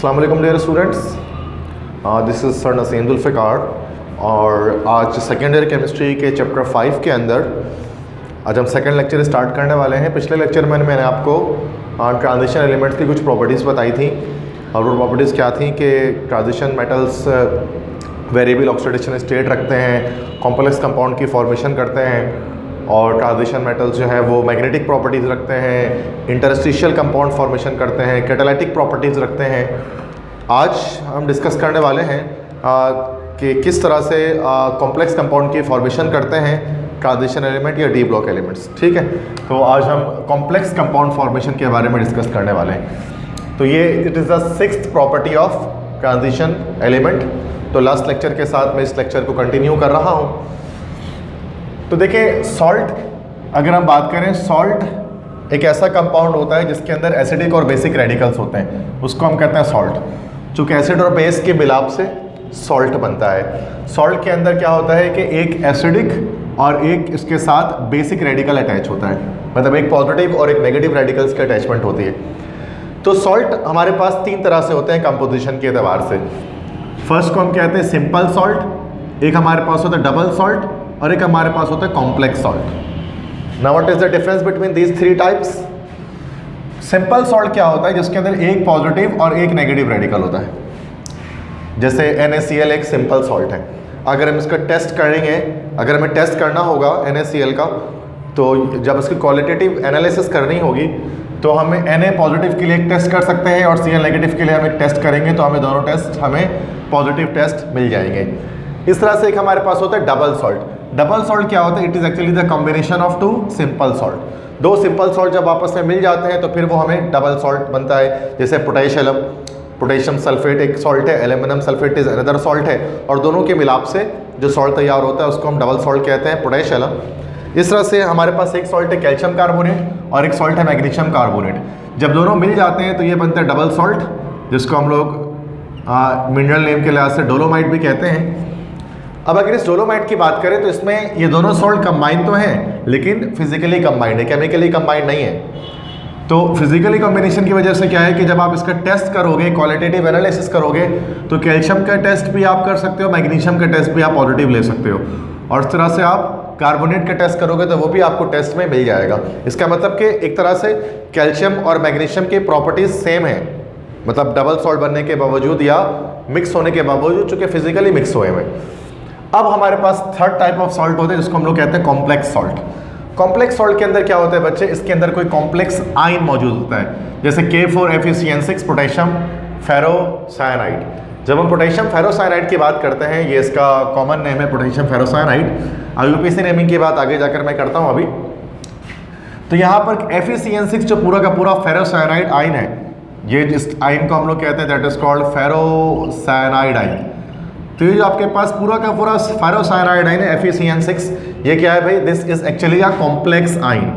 अस्सलाम वालेकुम dear students, this is sir Naseem Zulfiqar और आज सेकेंड ईयर केमिस्ट्री के चैप्टर 5 के अंदर आज हम सेकेंड लेक्चर स्टार्ट करने वाले हैं। पिछले लेक्चर में मैंने आपको ट्रांजिशन एलिमेंट्स की कुछ प्रॉपर्टीज़ बताई थी और वो प्रॉपर्टीज़ क्या थी कि transition metals variable oxidation state रखते हैं, कॉम्प्लेक्स कंपाउंड की फॉर्मेशन करते हैं और ट्रांजिशन मेटल्स जो है वो मैग्नेटिक प्रॉपर्टीज़ रखते हैं, इंटरस्टिशियल कंपाउंड फॉर्मेशन करते हैं, कैटालिटिक प्रॉपर्टीज़ रखते हैं। आज हम डिस्कस करने वाले हैं कि किस तरह से कॉम्प्लेक्स कंपाउंड की फॉर्मेशन करते हैं ट्रांजिशन एलिमेंट या डी ब्लॉक एलिमेंट्स। ठीक है, तो आज हम कॉम्प्लेक्स कंपाउंड फॉर्मेशन के बारे में डिस्कस करने वाले हैं। तो ये it is the 6th property of transition element. तो लास्ट लेक्चर के साथ मैं इस लेक्चर को कंटिन्यू कर रहा हूँ। तो देखिए, सॉल्ट अगर हम बात करें, सॉल्ट एक ऐसा कंपाउंड होता है जिसके अंदर एसिडिक और बेसिक रेडिकल्स होते हैं, उसको हम कहते हैं सॉल्ट। चूँकि एसिड और बेस के मिलाप से सॉल्ट बनता है। सॉल्ट के अंदर क्या होता है कि एक एसिडिक और एक इसके साथ बेसिक रेडिकल अटैच होता है, मतलब एक पॉजिटिव और एक नेगेटिव रेडिकल्स की अटैचमेंट होती है। तो सॉल्ट हमारे पास 3 तरह से होते हैं कंपोजिशन के एतबार से। फर्स्ट को हम कहते हैं सिंपल सॉल्ट, एक हमारे पास होता है डबल सॉल्ट और एक हमारे पास होता है complex salt. Now what is the difference between these 3 types? Simple salt क्या होता है? जिसके अंदर एक पॉजिटिव और एक नेगेटिव रेडिकल होता है। जैसे NaCl एक सिंपल सॉल्ट है। अगर हम इसका टेस्ट करेंगे, अगर हमें टेस्ट करना होगा NaCl का, तो जब इसकी क्वालिटेटिव एनालिसिस करनी होगी तो हमें Na पॉजिटिव के लिए एक टेस्ट कर सकते हैं और Cl नेगेटिव के लिए हम एक टेस्ट करेंगे, तो हमें दोनों टेस्ट हमें पॉजिटिव टेस्ट मिल जाएंगे। इस तरह से एक हमारे पास होता है डबल सॉल्ट। डबल सॉल्ट क्या होता है? It is actually the combination of 2 simple salt. 2 simple salt जब आपस में मिल जाते हैं तो फिर वो हमें डबल सॉल्ट बनता है। जैसे पोटेशियम सल्फेट एक सॉल्ट है, aluminium sulphate is another salt है, और दोनों के मिलाप से जो सॉल्ट तैयार होता है उसको हम डबल सॉल्ट कहते हैं, पोटेशियम। इस तरह से हमारे पास एक सॉल्ट है कैल्शियम कार्बोनेट और एक सॉल्ट है मैग्नीशियम कार्बोनेट। जब दोनों मिल जाते हैं तो ये बनता है डबल सॉल्ट, जिसको हम लोग मिनरल नेम के लिहाज से डोलोमाइट भी कहते हैं। अब अगर इस डोलोमाइट की बात करें तो इसमें ये दोनों सॉल्ट कंबाइन तो हैं, लेकिन फिजिकली कंबाइंड है, केमिकली कंबाइंड नहीं है। तो फिजिकली कॉम्बिनेशन की वजह से क्या है कि जब आप इसका टेस्ट करोगे, क्वालिटेटिव एनालिसिस करोगे, तो कैल्शियम का टेस्ट भी आप कर सकते हो, मैग्नीशियम का टेस्ट भी आप पॉजिटिव ले सकते हो, और इस तरह से आप कार्बोनेट का टेस्ट करोगे तो वो भी आपको टेस्ट में मिल जाएगा। इसका मतलब कि एक तरह से कैल्शियम और मैग्नीशियम की प्रॉपर्टीज सेम है, मतलब डबल सॉल्ट बनने के बावजूद या मिक्स होने के बावजूद, चूँकि फिजिकली मिक्स हुए हैं। अब हमारे पास 3rd टाइप ऑफ सॉल्ट होते हैं जिसको हम लोग कहते हैं कॉम्प्लेक्स सॉल्ट। कॉम्प्लेक्स सॉल्ट के अंदर क्या होता है बच्चे? इसके अंदर कोई कॉम्प्लेक्स आयन मौजूद होता है, जैसे K4FeCN6 पोटेशियम फेरोसायनाइड। जब हम पोटेशियम फेरोसायनाइड की बात करते हैं, ये इसका कॉमन नेम है पोटेशियम फेरोसायनाइड। IUPAC नेमिंग की बात आगे जाकर मैं करता हूँ अभी। तो यहाँ पर FeCN6 जो पूरा का पूरा फेरोसायनाइड आयन है, ये जिस आयन को हम लोग कहते हैं दैट इज कॉल्ड फेरोसायनाइड आयन। तो ये जो आपके पास पूरा का पूरा फेरोसायनाइड आयन है FeCN6, ये क्या है भाई? This is actually a complex ion.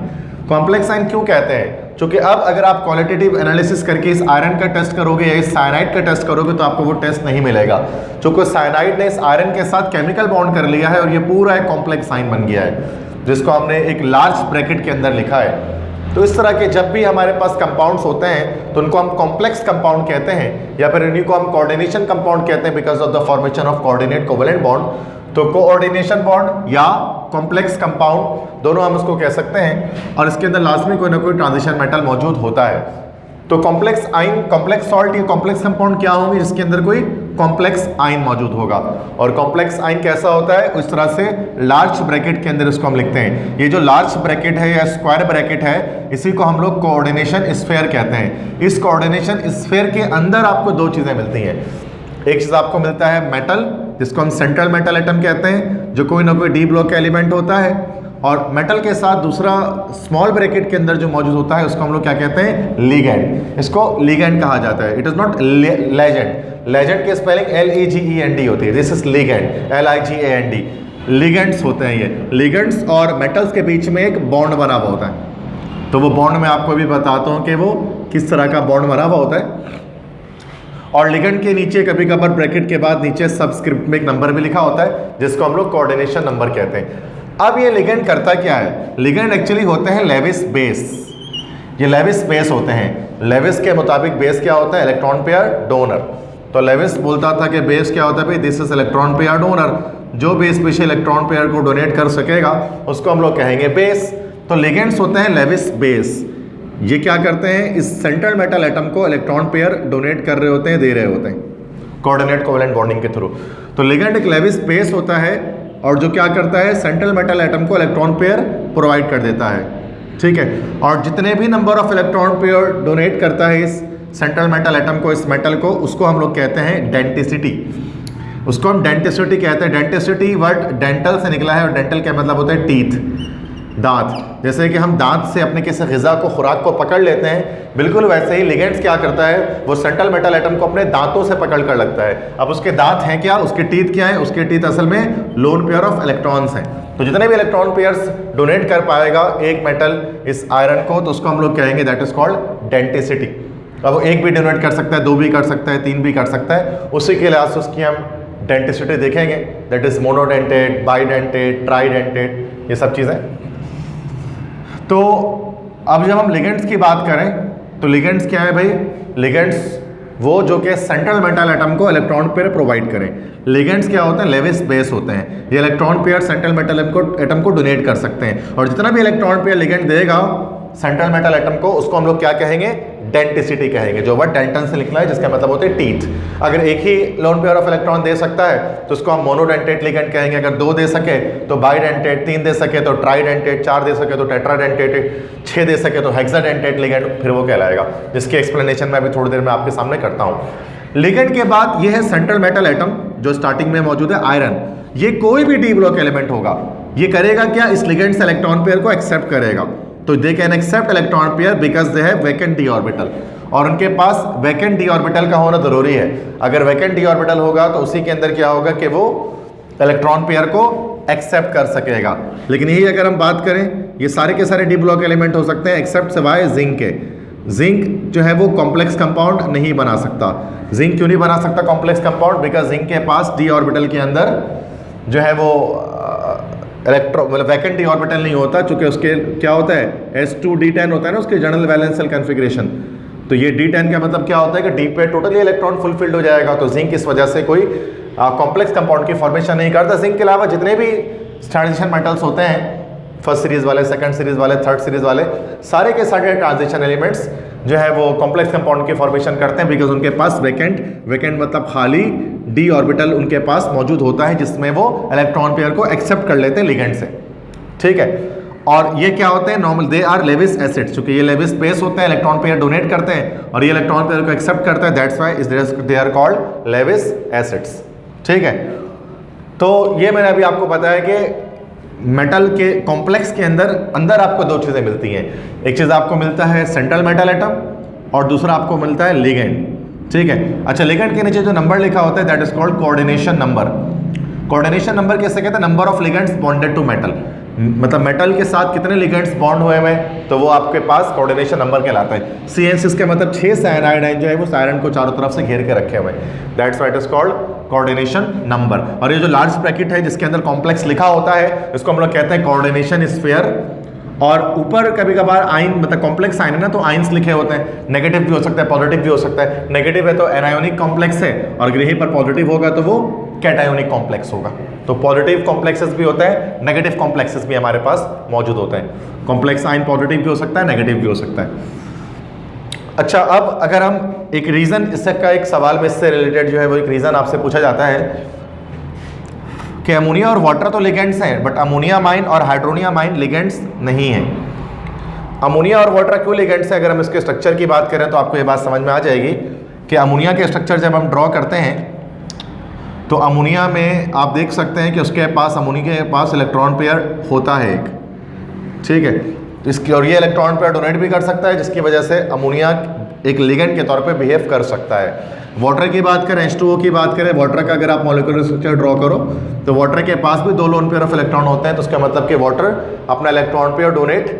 Complex ion क्यों कहते हैं? क्योंकि अब अगर आप क्वालिटेटिव एनालिसिस करके इस आयरन का टेस्ट करोगे या इस साइनाइड का टेस्ट करोगे तो आपको वो टेस्ट नहीं मिलेगा, क्योंकि साइनाइड ने इस आयरन के साथ केमिकल बॉन्ड कर लिया है और ये पूरा एक कॉम्प्लेक्स आयन बन गया है, जिसको हमने एक लार्ज ब्रैकेट के अंदर लिखा है। तो इस तरह के जब भी हमारे पास कंपाउंड्स होते हैं तो उनको हम कॉम्प्लेक्स कंपाउंड कहते हैं, या फिर इन्हीं को हम कोऑर्डिनेशन कंपाउंड कहते हैं because of the formation of coordinate covalent bond. तो कोऑर्डिनेशन बॉन्ड या कॉम्प्लेक्स कंपाउंड दोनों हम उसको कह सकते हैं, और इसके अंदर लास्ट में कोई ना कोई ट्रांजिशन मेटल मौजूद होता है। तो कॉम्प्लेक्स आयन, कॉम्प्लेक्स सॉल्ट या कॉम्प्लेक्स कंपाउंड क्या होंगे? जिसके अंदर कोई कॉम्प्लेक्स आयन मौजूद होगा। और कॉम्प्लेक्स आयन कैसा होता है? उस तरह से लार्ज ब्रैकेट के अंदर इसको हम लिखते हैं। ये जो लार्ज ब्रैकेट है या स्क्वायर ब्रैकेट है, इसी को हम लोग कोऑर्डिनेशन स्फीयर कहते हैं। इस कोऑर्डिनेशन स्फीयर के अंदर आपको 2 चीज़ें मिलती हैं। एक चीज़ आपको मिलता है मेटल, जिसको हम सेंट्रल मेटल एटम कहते हैं, जो कोई ना कोई डी ब्लॉक का एलिमेंट होता है, और मेटल के साथ दूसरा स्मॉल ब्रैकेट के अंदर जो मौजूद होता है उसको हम लोग क्या कहते हैं? लिगैंड। इसको लिगैंड कहा जाता है। It is not legend. Legend की स्पेलिंग LEGEND होती है। This is ligand, LIGAND। Ligands होते हैं ये। लिगेंड्स और मेटल्स के बीच में एक बॉन्ड बना हुआ होता है। तो वो बॉन्ड मैं आपको भी बताता हूँ कि वो किस तरह का बॉन्ड बना हुआ होता है। और लिगेंड के नीचे कभी कभार ब्रैकेट के बाद नीचे सबस्क्रिप्ट में एक नंबर भी लिखा होता है, जिसको हम लोग कोऑर्डिनेशन नंबर कहते हैं। अब ये लिगेंड करता क्या है? लिगेंड एक्चुअली होते हैं लेविस बेस। ये लेविस बेस होते हैं। लेविस के मुताबिक बेस क्या होता है? Electron pair donor. तो लेविस बोलता था कि बेस क्या होता है भाई? This is electron pair donor. जो बेस स्पेशल इलेक्ट्रॉन पेयर को डोनेट कर सकेगा उसको हम लोग कहेंगे बेस। तो लिगेंड्स होते हैं लेविस बेस। ये क्या करते हैं? इस सेंट्रल मेटल एटम को इलेक्ट्रॉन पेयर डोनेट कर रहे होते हैं, दे रहे होते हैं कोऑर्डिनेट कोवैलेंट बॉन्डिंग के थ्रू। तो लिगेंड एक लेविस बेस होता है और जो क्या करता है? सेंट्रल मेटल एटम को इलेक्ट्रॉन पेयर प्रोवाइड कर देता है, ठीक है। और जितने भी number of electron pair donate करता है इस सेंट्रल मेटल एटम को, इस मेटल को, उसको हम लोग कहते हैं डेंटिसिटी। उसको हम डेंटिसिटी कहते हैं। डेंटिसिटी वर्ड डेंटल से निकला है और डेंटल का मतलब होता है टीथ, दांत। जैसे कि हम दांत से अपने किसी ग़िज़ा को, खुराक को पकड़ लेते हैं, बिल्कुल वैसे ही लिगेंड्स क्या करता है? वो सेंट्रल मेटल एटम को अपने दांतों से पकड़ कर लगता है। अब उसके दांत हैं क्या? उसके टीथ क्या है? उसके टीथ असल में लोन पेयर ऑफ इलेक्ट्रॉन्स हैं। तो जितने भी इलेक्ट्रॉन पेयर्स डोनेट कर पाएगा एक मेटल इस आयरन को, तो उसको हम लोग कहेंगे दैट इज कॉल्ड डेंटिसिटी। अब वो एक भी डोनेट कर सकता है, दो भी कर सकता है, तीन भी कर सकता है, उसी के लिहाज से उसकी हम डेंटिसिटी देखेंगे। दैट इज मोनोडेंटेट, बाईडेंटेट, ट्राईडेंटेट, ये सब चीज़ें। तो अब जब हम लिगेंड्स की बात करें तो लिगेंड्स क्या है भाई? लिगेंड्स वो जो कि सेंट्रल मेटल एटम को इलेक्ट्रॉन पेयर प्रोवाइड करें। लिगेंड्स क्या होते हैं? लेविस बेस होते हैं। ये electron pair central metal atom को डोनेट कर सकते हैं और जितना भी इलेक्ट्रॉन पेयर लिगेंड देगा सेंट्रल मेटल एटम को, उसको हम लोग क्या कहेंगे? डेंटिसिटी कहेंगे, जो वर्ड डेंटन से निकला है, जिसका मतलब होता है टीथ। अगर एक ही लोन पेयर ऑफ इलेक्ट्रॉन दे सकता है तो उसको हम मोनोडेंटेट लिगेंड कहेंगे। अगर दो दे सके तो बाईडेंटेट, तीन दे सके तो ट्राईडेंटेट, चार दे सके तो टेट्राडेंटेट, छः दे सके तो हेक्साडेंटेट लिगेंड फिर वो कहलाएगा, जिसकी एक्सप्लेनेशन मैं अभी थोड़ी देर में आपके सामने करता हूँ। लिगेंड के बाद ये है सेंट्रल मेटल एटम जो स्टार्टिंग में मौजूद है, आयरन। ये कोई भी डी ब्लॉक एलिमेंट होगा, ये करेगा क्या? इस लिगेंड से इलेक्ट्रॉन पेयर को एक्सेप्ट करेगा। तो they can accept electron pair because they have vacant d orbital, और उनके पास वैकेंट डी ऑर्बिटल का होना जरूरी है। अगर वैकेंट डी ऑर्बिटल होगा तो उसी के अंदर क्या होगा कि वो इलेक्ट्रॉन पेयर को एक्सेप्ट कर सकेगा। लेकिन यही अगर हम बात करें, ये सारे के सारे डी ब्लॉक एलिमेंट हो सकते हैं एक्सेप्ट सिवाय जिंक के। जिंक जो है वो कॉम्प्लेक्स कंपाउंड नहीं बना सकता। जिंक क्यों नहीं बना सकता कॉम्प्लेक्स कंपाउंड? बिकॉज जिंक के पास डी ऑर्बिटल के अंदर जो है वो मतलब वैकेंट डी ऑर्बिटल नहीं होता, चूंकि उसके क्या होता है? S2D10 होता है ना उसके जनरल वैलेंशियल कॉन्फ़िगरेशन। तो ये D10 का मतलब क्या होता है कि डी पे टोटली इलेक्ट्रॉन फुलफिल्ड हो जाएगा। तो जिंक इस वजह से कोई कॉम्प्लेक्स कंपाउंड की फॉर्मेशन नहीं करता। जिंक के अलावा जितने भी ट्रांजिशन मेटल्स होते हैं, फर्स्ट सीरीज वाले, सेकंड सीरीज वाले, थर्ड सीरीज वाले, सारे के सारे ट्रांजिशन एलिमेंट्स जो है वो कॉम्प्लेक्स कंपाउंड की फॉर्मेशन करते हैं बिकॉज उनके पास वैकेंट मतलब खाली डी ऑर्बिटल उनके पास मौजूद होता है, जिसमें वो इलेक्ट्रॉन पेयर को एक्सेप्ट कर लेते हैं लिगेंड से, ठीक है। और ये क्या होते हैं? Normal they are Lewis acids, क्योंकि ये लेविस बेस होते हैं, इलेक्ट्रॉन पेयर डोनेट करते हैं और ये इलेक्ट्रॉन पेयर को एक्सेप्ट करते हैं, that's why they are called Lewis acids, ठीक है। तो ये मैंने अभी आपको बताया कि मेटल के कॉम्प्लेक्स के अंदर आपको दो चीज़ें मिलती हैं। एक चीज़ आपको मिलता है सेंट्रल मेटल एटम और दूसरा आपको मिलता है लिगेंड, ठीक है। अच्छा, लिगेंड के नीचे जो नंबर लिखा होता है that is called coordination number. Coordination number कैसे कहते हैं? Number of ligands bonded to metal, मतलब मेटल के साथ कितने लिगेंड्स बॉन्ड हुए हैं, तो वो आपके पास कोऑर्डिनेशन नंबर कहलाता है। CN इसका मतलब 6 साइनाइड आयन जो है वो आयरन को चारों तरफ से घेर के रखे हुए हैं, that's why it is called coordination number. और ये जो लार्ज ब्रैकेट है जिसके अंदर कॉम्प्लेक्स लिखा होता है, इसको हम लोग कहते हैं कोऑर्डिनेशन स्फीयर। और ऊपर कभी कभार आइन मतलब कॉम्प्लेक्स आइन है ना, तो आइंस लिखे होते हैं, नेगेटिव भी हो सकता है, पॉजिटिव भी हो सकता है। नेगेटिव है तो एनायोनिक कॉम्प्लेक्स है, और यहीं पर पॉजिटिव होगा तो वो कैटायोनिक कॉम्प्लेक्स होगा। तो पॉजिटिव कॉम्प्लेक्सेस भी होता है, नेगेटिव कॉम्प्लेक्सेस भी हमारे पास मौजूद होते हैं। कॉम्प्लेक्स आइन पॉजिटिव भी हो सकता है, नेगेटिव भी हो सकता है। अच्छा, अब अगर हम एक रीज़न, इसका एक सवाल में इससे रिलेटेड जो है वो एक रीज़न आपसे पूछा जाता है कि अमोनिया और वाटर तो लिगेंड्स हैं, बट अमोनिया माइन और हाइड्रोनिया माइन लिगेंड्स नहीं हैं। अमोनिया और वाटर क्यों लिगेंड्स हैं? अगर हम इसके स्ट्रक्चर की बात करें तो आपको ये बात समझ में आ जाएगी कि अमोनिया के स्ट्रक्चर जब हम ड्रॉ करते हैं तो अमोनिया में आप देख सकते हैं कि उसके पास अमोनिया के पास इलेक्ट्रॉन पेयर होता है एक, ठीक है। तो इसकी और ये इलेक्ट्रॉन पेयर डोनेट भी कर सकता है, जिसकी वजह से अमोनिया एक लिगेंड के तौर पे बिहेव कर सकता है। वाटर की बात करें, H2O की बात करें, वाटर का अगर आप मॉलिक्यूलर स्ट्रक्चर ड्रॉ करो तो वाटर के पास भी 2 लोन पेयर ऑफ इलेक्ट्रॉन होते हैं, तो उसका मतलब कि वाटर अपना इलेक्ट्रॉन पेयर डोनेट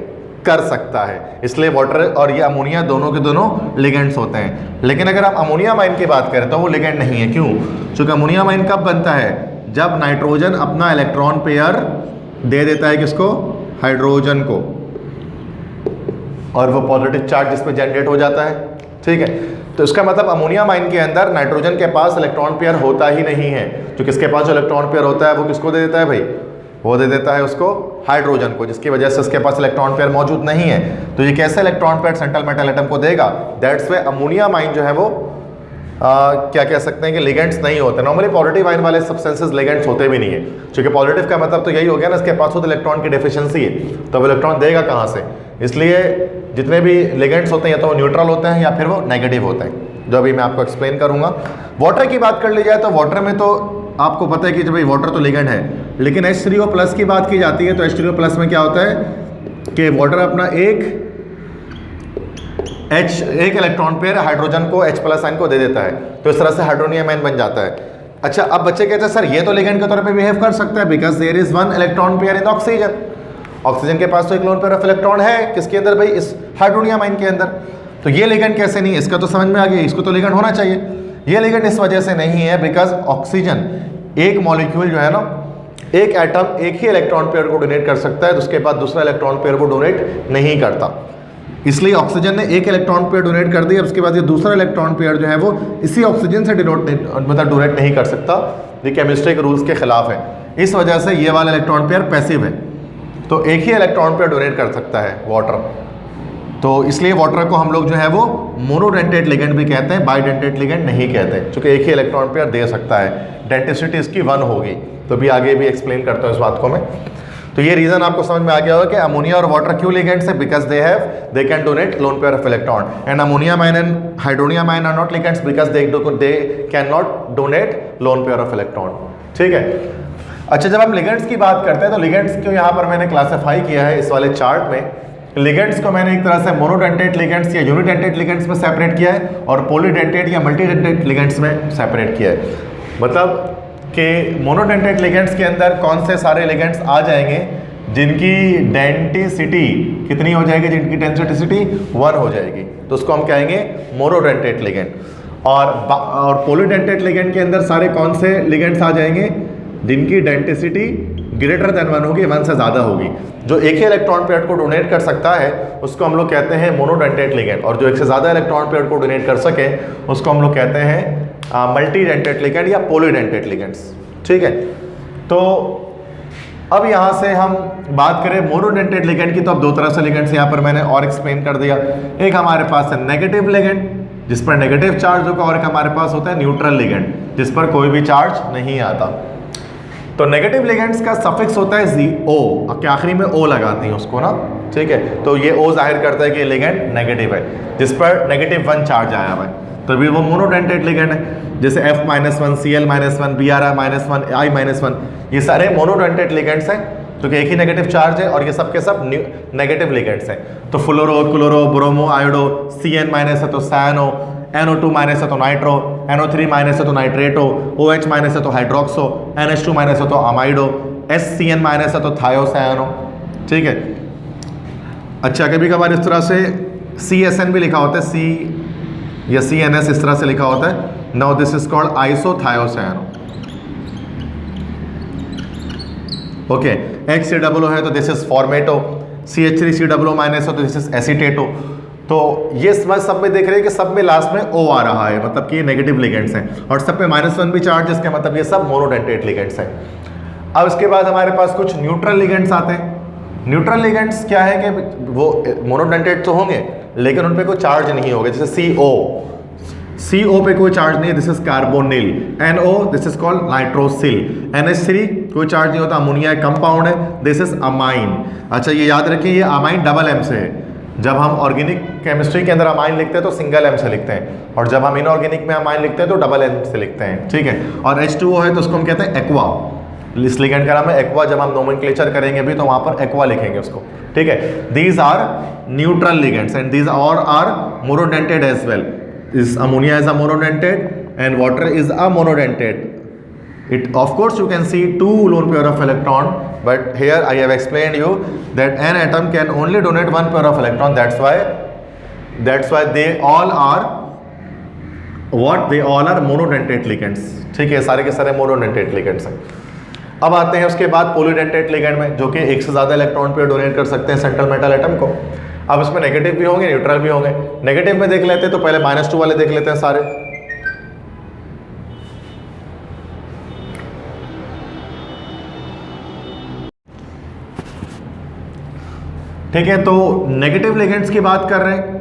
कर सकता है, इसलिए वाटर और ये अमोनिया दोनों के दोनों लिगेंड्स होते हैं। लेकिन अगर आप अमोनिया माइन की बात करें तो वो लिगेंड नहीं है। क्यों? क्योंकि अमोनिया माइन कब बनता है? जब नाइट्रोजन अपना इलेक्ट्रॉन पेयर दे देता है किसको? हाइड्रोजन को, और वो पॉजिटिव चार्ज जिसमें जनरेट हो जाता है, ठीक है। तो इसका मतलब अमोनियम आयन के अंदर नाइट्रोजन के पास इलेक्ट्रॉन पेयर होता ही नहीं है। जो किसके पास जो इलेक्ट्रॉन पेयर होता है वो किसको दे देता है भाई? वो दे देता है उसको हाइड्रोजन को, जिसकी वजह से उसके पास इलेक्ट्रॉन पेयर मौजूद नहीं है। तो ये कैसे electron pair central metal atom को देगा? दैट्स वे अमोनियम आयन जो है वो क्या कह सकते हैं कि लिगेंड्स नहीं होते। नॉर्मली पॉजिटिव आयन वाले सब्सटेंसेस लिगेंड्स होते भी नहीं है, क्योंकि पॉजिटिव का मतलब तो यही हो गया ना, इसके पास खुद इलेक्ट्रॉन की डेफिशिएंसी है, तो वो इलेक्ट्रॉन देगा कहाँ से? इसलिए जितने भी लिगेंड्स होते हैं या तो वो न्यूट्रल होते हैं या फिर वो नेगेटिव होते हैं, जो अभी मैं आपको एक्सप्लेन करूंगा। वाटर की बात कर ली जाए तो वाटर में तो आपको पता है कि जब भाई वाटर तो लिगेंड है, लेकिन H3O+ की बात की जाती है तो H3O+ में क्या होता है कि वाटर अपना एक इलेक्ट्रॉन पेयर हाइड्रोजन को H+ आयन को दे देता है, तो इस तरह से हाइड्रोनियम आयन बन जाता है। अच्छा, अब बच्चे कहते हैं सर ये तो लिगेंड के तौर पे बिहेव कर सकता है, because there is one electron pair in oxygen. Oxygen के पास तो एक लोन पेयर ऑफ इलेक्ट्रॉन है, किसके अंदर भाई? इस हाइड्रोनियम आयन के अंदर। तो ये लिगेंड कैसे नहीं है? इसका तो समझ में आ गया, इसको तो लिगेंड होना चाहिए। ये लिगेंड इस वजह से नहीं है बिकॉज ऑक्सीजन एक मॉलिक्यूल जो है ना, एक एटम एक ही इलेक्ट्रॉन पेयर को डोनेट कर सकता है, तो उसके बाद दूसरा इलेक्ट्रॉन पेयर वो डोनेट नहीं करता। इसलिए ऑक्सीजन ने एक इलेक्ट्रॉन पेयर डोनेट कर दिया, उसके बाद ये दूसरा इलेक्ट्रॉन पेयर जो है वो इसी ऑक्सीजन से डोनेट नहीं कर सकता। ये केमिस्ट्री के रूल्स के खिलाफ है, इस वजह से ये वाला इलेक्ट्रॉन पेयर पैसिव है। तो एक ही इलेक्ट्रॉन पेयर डोनेट कर सकता है वाटर, तो इसलिए वाटर को हम लोग जो है वो मोनोडेंटेट लिगेंड भी कहते हैं, बाइडेंटेट लिगेंड नहीं कहते, क्योंकि एक ही इलेक्ट्रॉन पेयर दे सकता है। डेंटिसिटी इसकी 1 होगी, तो भी आगे भी एक्सप्लेन करता हूँ इस बात को मैं। तो ये रीजन आपको समझ में आ गया होगा कि अमोनिया और वाटर क्यों लिगेंड्स है, because they can donate lone pair of electron, and ammonium ion and hydronium ion are not ligands because they can not donate lone pair of electron. ठीक है। अच्छा, जब हम लिगेंड्स की बात करते हैं तो लिगेंड्स को यहाँ पर मैंने क्लासिफाई किया है इस वाले चार्ट में। लिगेंड्स को मैंने एक तरह से मोनोडेंटेट लिगेंड्स या यूनिडेंटेट लिगेंड्स में सेपरेट किया है, और पॉलीडेंटेट या मल्टीडेंटेट लिगेंड्स में सेपरेट किया है। मतलब कि मोनोडेंटेट लिगेंड्स के अंदर कौन से सारे लिगेंड्स आ जाएंगे जिनकी डेंटिसिटी कितनी हो जाएगी, जिनकी डेंसिटी 1 हो जाएगी, तो उसको हम कहेंगे मोनोडेंटेट लिगेंड। और पॉलीडेंटेट लिगेंड के अंदर सारे कौन से लिगेंड्स आ जाएंगे जिनकी डेंसिटी ग्रेटर देन 1 होगी, 1 से ज़्यादा होगी। जो एक ही इलेक्ट्रॉन पेयर को डोनेट कर सकता है उसको हम लोग कहते हैं मोनोडेंटेट लिगेंड, और जो एक से ज़्यादा इलेक्ट्रॉन पेयर को डोनेट कर सके उसको हम लोग कहते हैं मल्टीडेंटेट लिगेंड या पॉलीडेंटेट लिगेंड्स। ठीक है। तो अब यहाँ से हम बात करें मोनोडेंटेट लिगेंड की, तो अब 2 तरह से लिगेंड्स यहाँ पर मैंने और एक्सप्लेन कर दिया। एक हमारे पास है नेगेटिव लिगेंड जिस पर नेगेटिव चार्ज होगा, और एक हमारे पास होता है न्यूट्रल लिगेंड जिस पर कोई भी चार्ज नहीं आता। तो नेगेटिव लिगेंड्स का सफिक्स होता है ZO, के आखिरी में O लगाती हैं उसको ना। ठीक है। तो ये O जाहिर करता है कि लिगेंड नेगेटिव है, जिस पर -1 चार्ज आया हुआ है, तो भी वो मोनोडेंटेट लिगेंड है। जैसे F-1, Cl-1, Br-1, I-1, ये सारे मोनोडेंटेट लिगेंड्स हैं, क्योंकि एक ही नेगेटिव चार्ज है और ये सब के सब नेगेटिव लिगेंड्स हैं। तो फ्लोरो, क्लोरो, ब्रोमो, आयोडो, Cn- है तो सायनो, NO2- है तो नाइट्रो, NO3- है तो नाइट्रेटो, OH- है तो हाइड्रोक्सो, NH2- है तो अमाइडो, SCN- है तो थायोसायनो। ठीक है। अच्छा, कभी कभार इस तरह से CSN भी लिखा होता है, C या CNS इस तरह से लिखा होता है। Now this is called isothiocyanato. Okay. HCOO है तो दिस इज फॉर्मेटो, CH3COO- है तो दिस इज एसीटेटो। तो ये सब में देख रहे हैं कि सब में लास्ट में O आ रहा है, मतलब कि ये नेगेटिव लिगेंड्स हैं, और सब पे -1 भी चार्ज, इसका मतलब ये सब मोनोडेंटेट लिगेंड्स हैं। अब इसके बाद हमारे पास कुछ न्यूट्रल लिगेंड्स आते हैं। न्यूट्रल लिगेंड्स क्या है कि वो मोनोडेंटेट तो होंगे लेकिन उन पे कोई चार्ज नहीं होगा। जैसे CO पे कोई चार्ज नहीं है, this is carbonyl. NO this is called nitrosyl. NH3 कोई चार्ज नहीं होता, अमोनिया कंपाउंड है, दिस इज अमाइन। अच्छा, ये याद रखिए ये अमाइन डबल M से है। जब हम ऑर्गेनिक केमिस्ट्री के अंदर अमाइन लिखते हैं तो सिंगल M से लिखते हैं, और जब हम इनऑर्गेनिक में अमाइन लिखते हैं तो डबल M से लिखते हैं। ठीक है। और H2O है तो उसको हम कहते हैं एक्वा। इस लिगेंड का नाम है एक्वा। जब हम नोमेनक्लेचर करेंगे भी तो वहाँ पर एक्वा लिखेंगे उसको। ठीक है। These are neutral ligands and these are monodentate as well. This ammonia is a monodentate and water is a monodentate. It, of course, you can see 2 lone pair of electron, but here I have explained you that an atom can only donate 1 pair of electron. That's why they all are what? They all are monodentate ligands. ठीक है, सारे के सारे monodentate ligands हैं। अब आते हैं उसके बाद पॉलीडेंटेट लिगेंड में, जो कि एक से ज़्यादा इलेक्ट्रॉन पेयर डोनेट कर सकते हैं सेंट्रल मेटल एटम को। अब इसमें नेगेटिव भी होंगे, न्यूट्रल भी होंगे। नेगेटिव में देख लेते हैं तो पहले -2 वाले देख लेते हैं सारे। ठीक है, तो नेगेटिव लिगेंड्स की बात कर रहे हैं।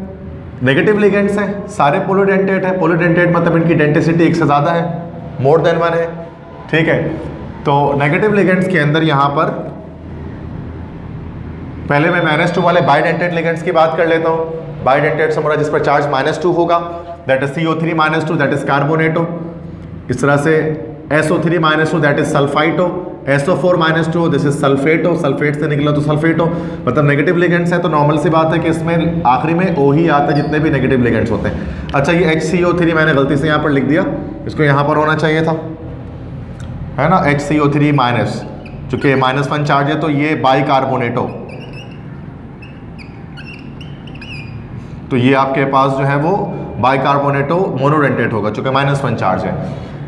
नेगेटिव लिगेंड्स हैं, सारे पॉलीडेंटेट हैं। पॉलीडेंटेट मतलब इनकी डेंसिटी एक से ज़्यादा है, मोर देन 1 है। ठीक है, तो नेगेटिव लिगेंड्स के अंदर यहाँ पर पहले मैं -2 वाले बाइडेंटेट लिगेंड्स की बात कर लेता हूँ। बाइडेंटेट से जिस पर चार्ज -2 होगा, that is CO3 -2, that is carbonato. इस तरह से SO3 -2, that is sulphito. SO4 -2, this is sulphato. Sulphate से निकला तो सल्फेटो। मतलब नेगेटिव लिगेंड्स है तो नॉर्मल सी बात है कि इसमें आखिरी में O ही आता है जितने भी नेगेटिव लिगेंड्स होते हैं। अच्छा, ये HCO3 मैंने गलती से यहाँ पर लिख दिया, इसको यहाँ पर होना चाहिए था, है ना, HCO3-, चूँकि -1 चार्ज है तो ये बाइकार्बोनेटो। तो ये आपके पास जो है वो बाइकार्बोनेटो मोनोडेंटेट होगा, चूँकि -1 चार्ज है।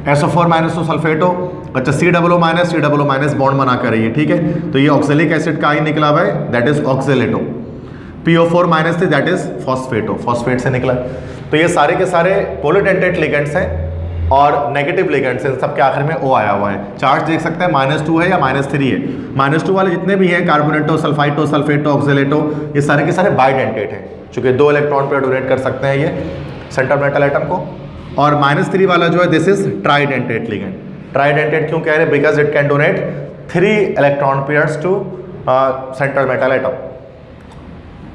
SO4 -2 सल्फेटो। अच्छा, COO- बॉन्ड बना कर रही है। ठीक है, तो ये ऑक्जेलिक एसिड का ही निकला हुआ है, that is oxalato. PO4 -3, that is phosphato, phosphate से निकला। तो ये सारे के सारे पॉलीडेंटेट लिगेंड्स हैं और नेगेटिव लिगेंड्स हैं, सबके आखिर में O आया हुआ है। चार्ज देख सकते हैं -2 है या -3 है। -2 वाले जितने भी हैं, कार्बोनेटो, सल्फाइटो, सल्फेटो, ऑक्जेलेटो, ये सारे के सारे बाइडेंटेट हैं, चूँकि 2 इलेक्ट्रॉन पेयर डोनेट कर सकते हैं ये सेंट्रल मेटल एटम को। और -3 वाला जो है, this is tridentate ligand. Tridentate क्यों कह रहे हैं? Because it can donate 3 electron pairs to central metal atom.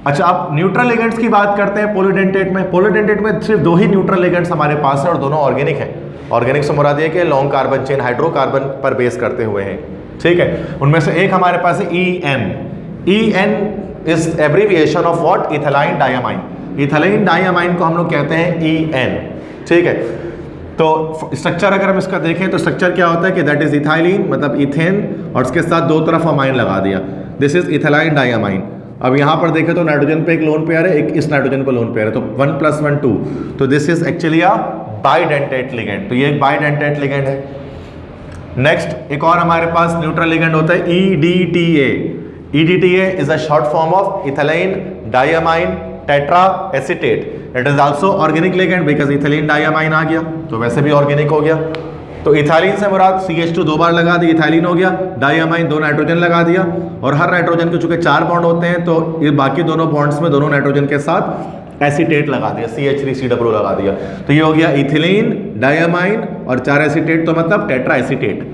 अच्छा, अब न्यूट्रल लिगेंड्स की बात करते हैं पॉलीडेंटेट में। पॉलीडेंटेट में सिर्फ 2 ही न्यूट्रल लिगेंड्स हमारे पास हैं और दोनों ऑर्गेनिक हैं। ऑर्गेनिक से मुराद ये कि लॉन्ग कार्बन चेन हाइड्रोकार्बन पर बेस करते हुए हैं। ठीक है, उनमें से एक हमारे पास है EN। EN is abbreviation of what? Ethyl diamine. Ethyl diamine को हम लोग कहते हैं EN। ठीक है, तो स्ट्रक्चर अगर हम इसका देखें तो स्ट्रक्चर क्या होता है कि दैट इज इथाइलिन, मतलब इथेन, और उसके साथ 2 तरफ अमाइन लगा दिया, दिस इज इथाइल डायमाइन। अब यहाँ पर देखें तो नाइट्रोजन पे एक लोन पेयर है, एक इस नाइट्रोजन पे लोन पेयर है, तो 1 + 1 2, तो this is actually a bidentate ligand. तो ये एक बाइडेंटेट लिगेंड है। नेक्स्ट एक और हमारे पास न्यूट्रल लिगेंड होता है EDTA। EDTA is a short form of ethylene diamine tetra acetate. It is also organic ligand because ethylene diamine आ गया, तो वैसे भी ऑर्गेनिक हो गया। तो इथाइलिन से मुराद CH2 2 बार लगा दी, इथाइलिन हो गया। डायमाइन 2 नाइट्रोजन लगा दिया, और हर नाइट्रोजन के चूंकि 4 बॉन्ड होते हैं तो ये बाकी दोनों बॉन्ड्स में दोनों नाइट्रोजन के साथ एसीटेट लगा दिया, CH3COO लगा दिया। तो ये हो गया इथिलीन, डायमाइन और 4 एसीटेट, तो मतलब टेट्रा एसीटेट।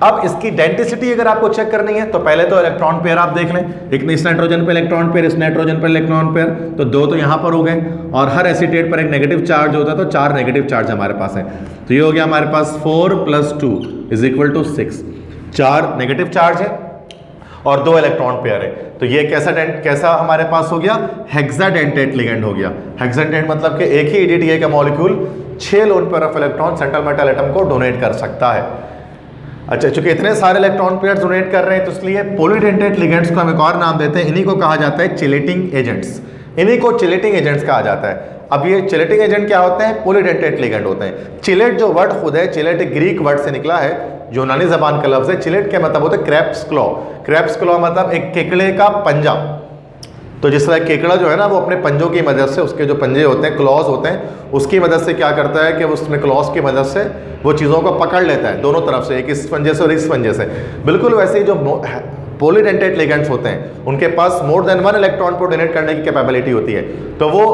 अब इसकी डेंसिटी अगर आपको चेक करनी है तो पहले तो इलेक्ट्रॉन पेयर आप देख लें, एक इस नाइट्रोजन पे इलेक्ट्रॉन पेयर, इस नाइट्रोजन पर इलेक्ट्रॉन पेयर, तो 2 तो यहाँ पर हो गए, और हर एसीटेट पर एक नेगेटिव चार्ज होता है, तो 4 नेगेटिव चार्ज हमारे पास है। तो ये हो गया हमारे पास 4 + 2 = 6, 4 नेगेटिव चार्ज है और 2 इलेक्ट्रॉन पेयर है। तो ये कैसा हमारे पास हो गया? हेक्साडेंटेट लिगेंड हो गया। हेक्साडेंट मतलब कि एक ही EDTA का molecule 6 loan pair of electron central metal atom को डोनेट कर सकता है। अच्छा, चूंकि इतने सारे इलेक्ट्रॉन पेयर्स डोनेट कर रहे हैं तो इसलिए पॉलीडेंटेट लिगेंड्स को हम एक और नाम देते हैं, इन्हीं को कहा जाता है चिलेटिंग एजेंट्स। इन्हीं को चिलेटिंग एजेंट्स कहा जाता है। अब ये चिलेटिंग एजेंट क्या होते हैं? पॉलीडेंटेट लिगेंड होते हैं। चिलेट जो वर्ड खुद है, चिलेट एक ग्रीक वर्ड से निकला है, यूनानी जबान का लफ्ज है। चिलेट के मतलब होता है क्रैप्स क्लॉ। क्रैप्स क्लॉ मतलब एक केकड़े का पंजा। तो जिस तरह केकड़ा जो है ना, वो अपने पंजों की मदद से, उसके जो पंजे होते हैं, क्लॉज होते हैं, उसकी मदद से क्या करता है कि उसमें क्लॉज की मदद से वो चीज़ों को पकड़ लेता है दोनों तरफ से, एक इस पंजे से और इस पंजे से। बिल्कुल वैसे ही जो पॉलीडेंटेट लिगेंड्स होते हैं उनके पास मोर देन 1 इलेक्ट्रॉन को डोनेट करने की कैपेबिलिटी होती है। तो वो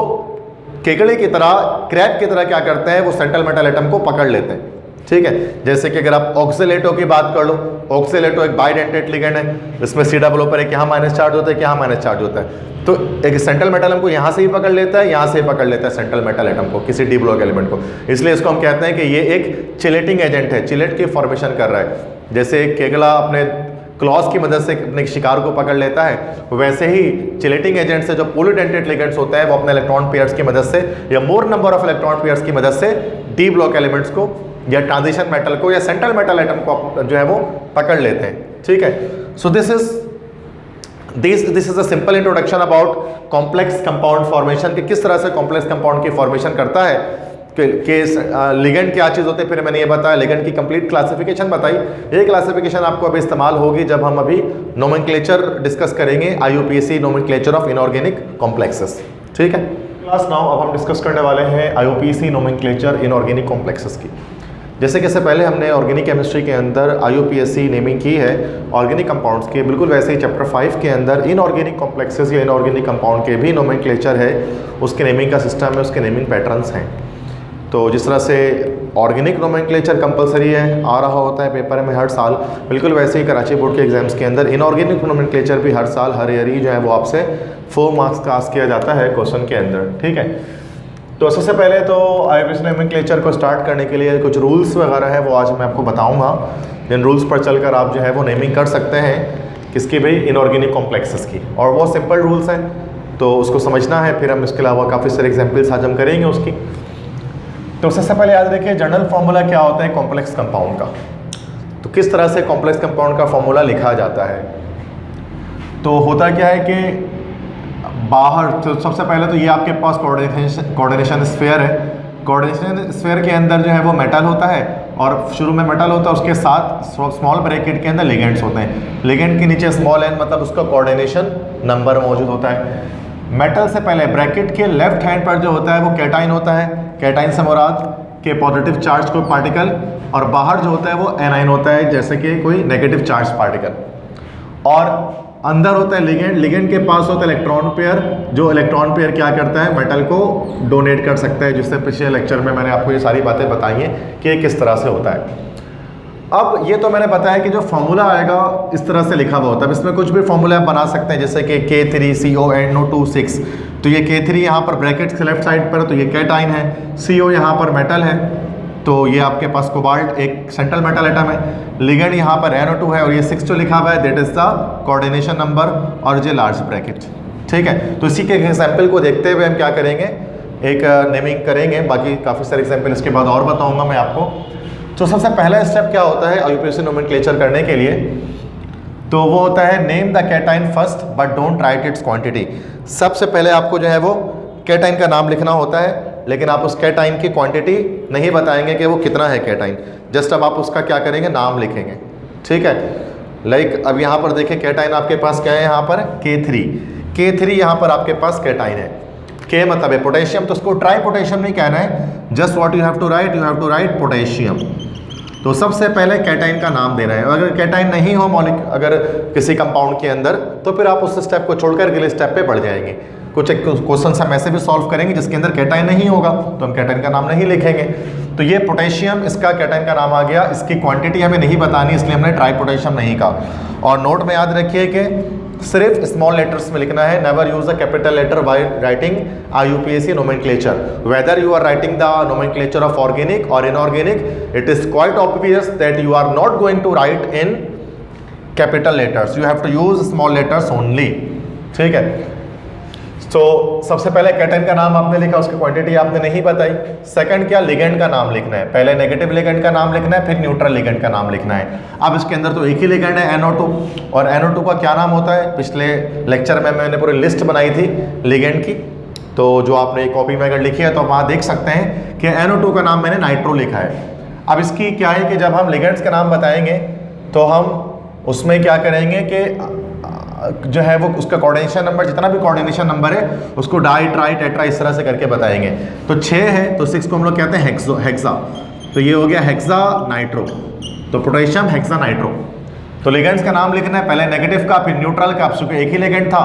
केकड़े की तरह, क्रैब की तरह क्या करते हैं, वो सेंट्रल मेटल एटम को पकड़ लेते हैं। ठीक है, जैसे कि अगर आप ऑक्सीलेटो की बात कर लो, ऑक्सीलेटो एक बाइडेंटेट लिगेंड है, इसमें COO पर एक यहाँ माइनस चार्ज होता है, कि यहाँ माइनस चार्ज होता है। तो एक सेंट्रल मेटल एटम को यहाँ से ही पकड़ लेता है, यहाँ से ही पकड़ लेता है सेंट्रल मेटल एटम को, किसी डी ब्लॉक एलिमेंट को। इसलिए इसको हम कहते हैं कि ये एक चिलेटिंग एजेंट है, चिलेट की फॉर्मेशन कर रहा है। जैसे केकड़ा अपने क्लॉज की मदद से अपने शिकार को पकड़ लेता है, वैसे ही चिलेटिंग एजेंट से जो पॉलीडेंटेट लिगेंड्स होते हैं वो अपने इलेक्ट्रॉन पेयर्स की मदद से या मोर नंबर ऑफ इलेक्ट्रॉन पेयर्स की मदद से डी ब्लॉक एलिमेंट्स को या ट्रांजिशन मेटल को या सेंट्रल मेटल एटम को जो है वो पकड़ लेते हैं। ठीक है, so this is a simple introduction about complex compound formation, कि किस तरह से कॉम्प्लेक्स कंपाउंड की फॉर्मेशन करता है लिगेंड क्या चीज़ होते हैं, फिर मैंने ये बताया लिगेंड की कंप्लीट क्लासिफिकेशन बताई। ये क्लासिफिकेशन आपको अभी इस्तेमाल होगी जब हम अभी नोमेनक्लेचर डिस्कस करेंगे, IUPAC nomenclature of inorganic complexes. ठीक है क्लास, नाउ अब हम डिस्कस करने वाले हैं IUPAC नोमेनक्लेचर इनऑर्गेनिक कॉम्प्लेक्सेस की। जैसे कि इससे पहले हमने ऑर्गेनिक केमिस्ट्री के अंदर IUPAC नेमिंग की है ऑर्गेनिक कंपाउंड्स की, बिल्कुल वैसे ही चैप्टर 5 के अंदर इनऑर्गेनिक कॉम्प्लेक्सेस या इनऑर्गेनिक कंपाउंड के भी नोमेनक्लेचर है, उसके नेमिंग का सिस्टम है, उसके नेमिंग पैटर्न्स हैं। तो जिस तरह से ऑर्गेनिक नोमेनक्लेचर कंपलसरी है, आ रहा होता है पेपर में हर साल, बिल्कुल वैसे ही कराची बोर्ड के एग्जाम्स के अंदर इनऑर्गेनिक नोमेनक्लेचर भी हर साल हर ईयर ही जो है वो आपसे 4 मार्क्स का आस्क किया जाता है क्वेश्चन के अंदर। ठीक है, तो सबसे पहले तो IUPAC नोमेनक्लेचर को स्टार्ट करने के लिए कुछ रूल्स वगैरह है वो आज मैं आपको बताऊँगा, जिन रूल्स पर चलकर आप जो है वो नेमिंग कर सकते हैं किसकी भी, इनऑर्गेनिक कॉम्प्लेक्सेस की। और वो सिंपल रूल्स हैं तो उसको समझना है, फिर हम इसके अलावा काफ़ी सारे एग्जाम्पल्स आज हम करेंगे उसकी। तो सबसे पहले याद रखिए जनरल फार्मूला क्या होता है कॉम्प्लेक्स कंपाउंड का, तो किस तरह से कॉम्प्लेक्स कंपाउंड का फार्मूला लिखा जाता है। तो होता क्या है कि बाहर, तो सबसे पहले तो ये आपके पास कोऑर्डिनेशन स्फीयर है। कोऑर्डिनेशन स्फीयर के अंदर जो है वो मेटल होता है, और शुरू में मेटल होता है, उसके साथ स्मॉल ब्रैकेट के अंदर लिगेंड्स होते हैं। लिगेंड के नीचे स्मॉल n मतलब उसका कोऑर्डिनेशन नंबर मौजूद होता है। मेटल से पहले ब्रैकेट के लेफ्ट हैंड पर जो होता है वो कैटाइन होता है, कैटाइन से मुराद के पॉजिटिव चार्ज को पार्टिकल, और बाहर जो होता है वो एनाइन होता है जैसे कि कोई नेगेटिव चार्ज पार्टिकल। और अंदर होता है लिगेंड, लिगेंड के पास होता है इलेक्ट्रॉन पेयर, जो इलेक्ट्रॉन पेयर क्या करता है, मेटल को डोनेट कर सकता है, जिससे पिछले लेक्चर में मैंने आपको ये सारी बातें बताई हैं कि ये किस तरह से होता है। अब ये तो मैंने बताया कि जो फार्मूला आएगा इस तरह से लिखा हुआ होता है, इसमें कुछ भी फार्मूला आप बना सकते हैं, जैसे कि K3CONO2 6, तो ये K3 यहाँ पर ब्रैकेट के लेफ्ट साइड पर, तो ये कैटाइन है, CO यहाँ पर मेटल है, तो ये आपके पास कोबाल्ट एक सेंट्रल मेटल एटम है। लिगेंड यहाँ पर NO2 है, और ये 6 जो लिखा हुआ है that is the coordination number, और ये लार्ज ब्रैकेट। ठीक है, तो इसी के एग्जाम्पल को देखते हुए हम क्या करेंगे, एक नेमिंग करेंगे, बाकी काफ़ी सारे एग्जाम्पल इसके बाद और बताऊँगा मैं आपको। तो सबसे पहला स्टेप क्या होता है IUPAC नोमेनक्लेचर करने के लिए, तो वो होता है name the cation first but don't write it's quantity. सबसे पहले आपको जो है वो कैटाइन का नाम लिखना होता है, लेकिन आप उस कैटाइन की क्वांटिटी नहीं बताएंगे कि वो कितना है कैटाइन, जस्ट अब आप उसका क्या करेंगे, नाम लिखेंगे। ठीक है, लाइक अब यहाँ पर देखिए कैटाइन आपके पास क्या है, यहाँ पर K3 यहाँ पर आपके पास कैटाइन है। K मतलब है पोटेशियम, तो उसको ट्राई पोटेशियम नहीं कहना है, just what you have to write potassium. तो सबसे पहले कैटाइन का नाम देना है। अगर कैटाइन नहीं हो अगर किसी कंपाउंड के अंदर, तो फिर आप उस स्टेप को छोड़कर अगले स्टेप पे बढ़ जाएंगे। कुछ क्वेश्चन हम ऐसे भी सॉल्व करेंगे जिसके अंदर कैटाइन नहीं होगा, तो हम कैटाइन का नाम नहीं लिखेंगे। तो ये पोटेशियम, इसका कैटाइन का नाम आ गया, इसकी क्वांटिटी हमें नहीं बतानी, इसलिए हमने ट्राई पोटेशियम नहीं कहा। और नोट में याद रखिए कि सिर्फ स्मॉल लेटर्स में लिखना है, never use a capital letter while writing IUPAC nomenclature. Whether you are writing the nomenclature of organic और inorganic, it is quite obvious that you are not going to write in capital letters, you have to use small letters only. ठीक है, तो सबसे पहले cation का नाम आपने लिखा, उसकी क्वांटिटी आपने नहीं बताई। सेकंड क्या, लिगेंड का नाम लिखना है, पहले नेगेटिव लिगेंड का नाम लिखना है, फिर न्यूट्रल लिगेंड का नाम लिखना है। अब इसके अंदर तो एक ही लिगेंड है NO2, और NO2 का क्या नाम होता है, पिछले लेक्चर में मैंने पूरी लिस्ट बनाई थी लिगेंड की, तो जो आपने कॉपी में अगर लिखी है तो वहाँ देख सकते हैं कि NO2 का नाम मैंने नाइट्रो लिखा है। अब इसकी क्या है कि जब हम लिगेंड्स का नाम बताएंगे तो हम उसमें क्या करेंगे कि जो है वो उसका कोऑर्डिनेशन नंबर, जितना भी कोऑर्डिनेशन नंबर है उसको डाई ट्राई टेट्रा इस तरह से करके बताएंगे। तो 6 है तो 6 को हम लोग कहते हैं हेक्सा, तो ये हो गया हेक्सा नाइट्रो, तो पोटेशियम हेक्सा नाइट्रो। तो लिगेंड्स का नाम लिखना है, पहले नेगेटिव का फिर न्यूट्रल का। अब एक ही लिगेंड था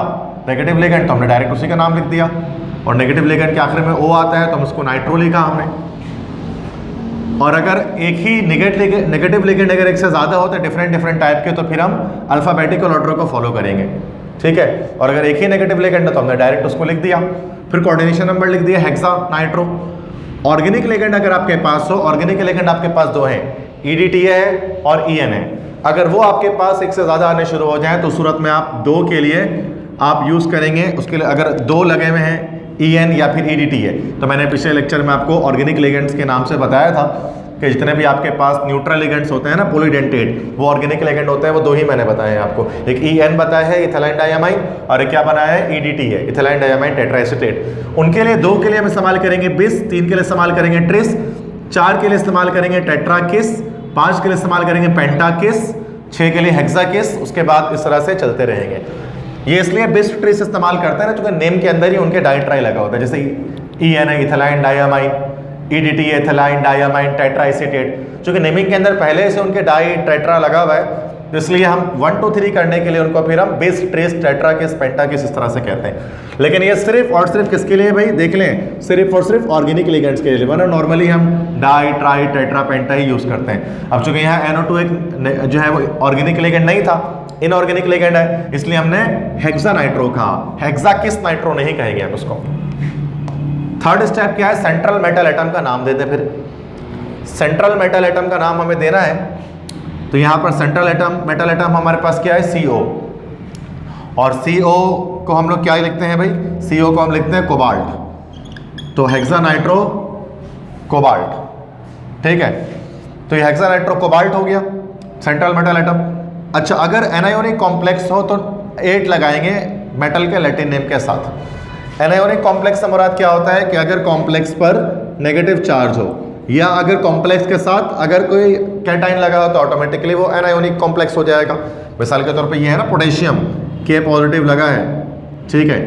नेगेटिव लिगेंड, तो हमने डायरेक्ट उसी का नाम लिख दिया, और नेगेटिव लिगेंड के आखिर में O आता है तो हम उसको नाइट्रो लिखा हमने। और अगर एक ही नेगेटिव लिगेंड अगर एक से ज़्यादा होते हैं डिफरेंट टाइप के, तो फिर हम अल्फ़ाबेटिकल ऑर्डर को फॉलो करेंगे। ठीक है, और अगर एक ही नेगेटिव लिगेंड है तो हमने डायरेक्ट उसको लिख दिया, फिर कोऑर्डिनेशन नंबर लिख दिया हेक्सा नाइट्रो। ऑर्गेनिक लिगेंड अगर आपके पास हो, ऑर्गेनिक लिगेंड आपके पास 2 हैं, EDTA है और EN है। अगर वो आपके पास एक से ज़्यादा आने शुरू हो जाए तो सूरत में आप 2 के लिए आप यूज़ करेंगे। उसके लिए अगर 2 लगे हुए हैं EN या फिर EDTA, तो मैंने पिछले लेक्चर में आपको ऑर्गेनिक लिगेंड्स के नाम से बताया था कि जितने भी आपके पास न्यूट्रल लिगेंड्स होते हैं ना पॉलीडेंटेट, वो ऑर्गेनिक लिगेंड होते हैं, वो दो ही मैंने बताए हैं आपको। एक EN बताया है इथाइल डायमाइन, और एक क्या बनाया है EDT है इथाइल डायमाइन टेट्राएसीटेट। उनके लिए 2 के लिए हम इस्तेमाल करेंगे बिस, 3 के लिए इस्तेमाल करेंगे ट्रिस, 4 के लिए इस्तेमाल करेंगे टेट्राकिस, 5 के लिए इस्तेमाल करेंगे पेंटाकिस, 6 के लिए हेक्साकिस, उसके बाद इस तरह से चलते रहेंगे। ये इसलिए बिस ट्रिस इस्तेमाल करते हैं ना क्योंकि नेम के अंदर ही उनके डाइट्राई लगा होता है, जैसे EN है इथाइल डायमाइन, EDT है इथाइल डायमाइन टेट्राएसीटेट, चूंकि नेमिंग के अंदर पहले से उनके डाई टेट्रा लगा हुआ है, तो इसलिए हम 1 2 3 करने के लिए उनको फिर हम बिस ट्रिस टेट्राकिस पेंटाकिस इस तरह से कहते हैं। लेकिन ये सिर्फ और सिर्फ किसके लिए भाई, देख लें, सिर्फ और सिर्फ ऑर्गेनिक लिगेंड्स के लिए, वरना नॉर्मली हम डाई ट्राई टेट्रा पेंटा ही यूज करते हैं। अब चूंकि यहाँ NO2 एक जो है वो ऑर्गेनिक लिगेंड नहीं था, इनऑर्गेनिक लिगेंड है, इसलिए हमने हेक्सा नाइट्रो कहा, हेक्साकिस नाइट्रो नहीं कहेंगे हम उसको। थर्ड स्टेप क्या है, सेंट्रल मेटल एटम का नाम देते हैं। फिर सेंट्रल मेटल एटम का नाम हमें देना है, तो यहाँ पर सेंट्रल एटम मेटल एटम हमारे पास क्या है CO, और CO को हम लोग क्या लिखते हैं भाई, CO को हम लिखते हैं कोबाल्ट, तो हेक्सा नाइट्रो कोबाल्ट, ठीक है। तो ये हेक्सा नाइट्रो कोबाल्ट हो गया सेंट्रल मेटल एटम। अच्छा, अगर एनायोनिक कॉम्प्लेक्स हो तो 8 लगाएंगे मेटल के लैटिन नेम के साथ। एनायोनिक कॉम्प्लेक्स से मुराद क्या होता है कि अगर कॉम्प्लेक्स पर नेगेटिव चार्ज हो, या अगर कॉम्प्लेक्स के साथ अगर कोई कैटाइन लगा हो तो ऑटोमेटिकली वो एनायोनिक कॉम्प्लेक्स हो जाएगा। मिसाल के तौर पे ये है ना पोटेशियम, K पॉजिटिव लगा है, ठीक है।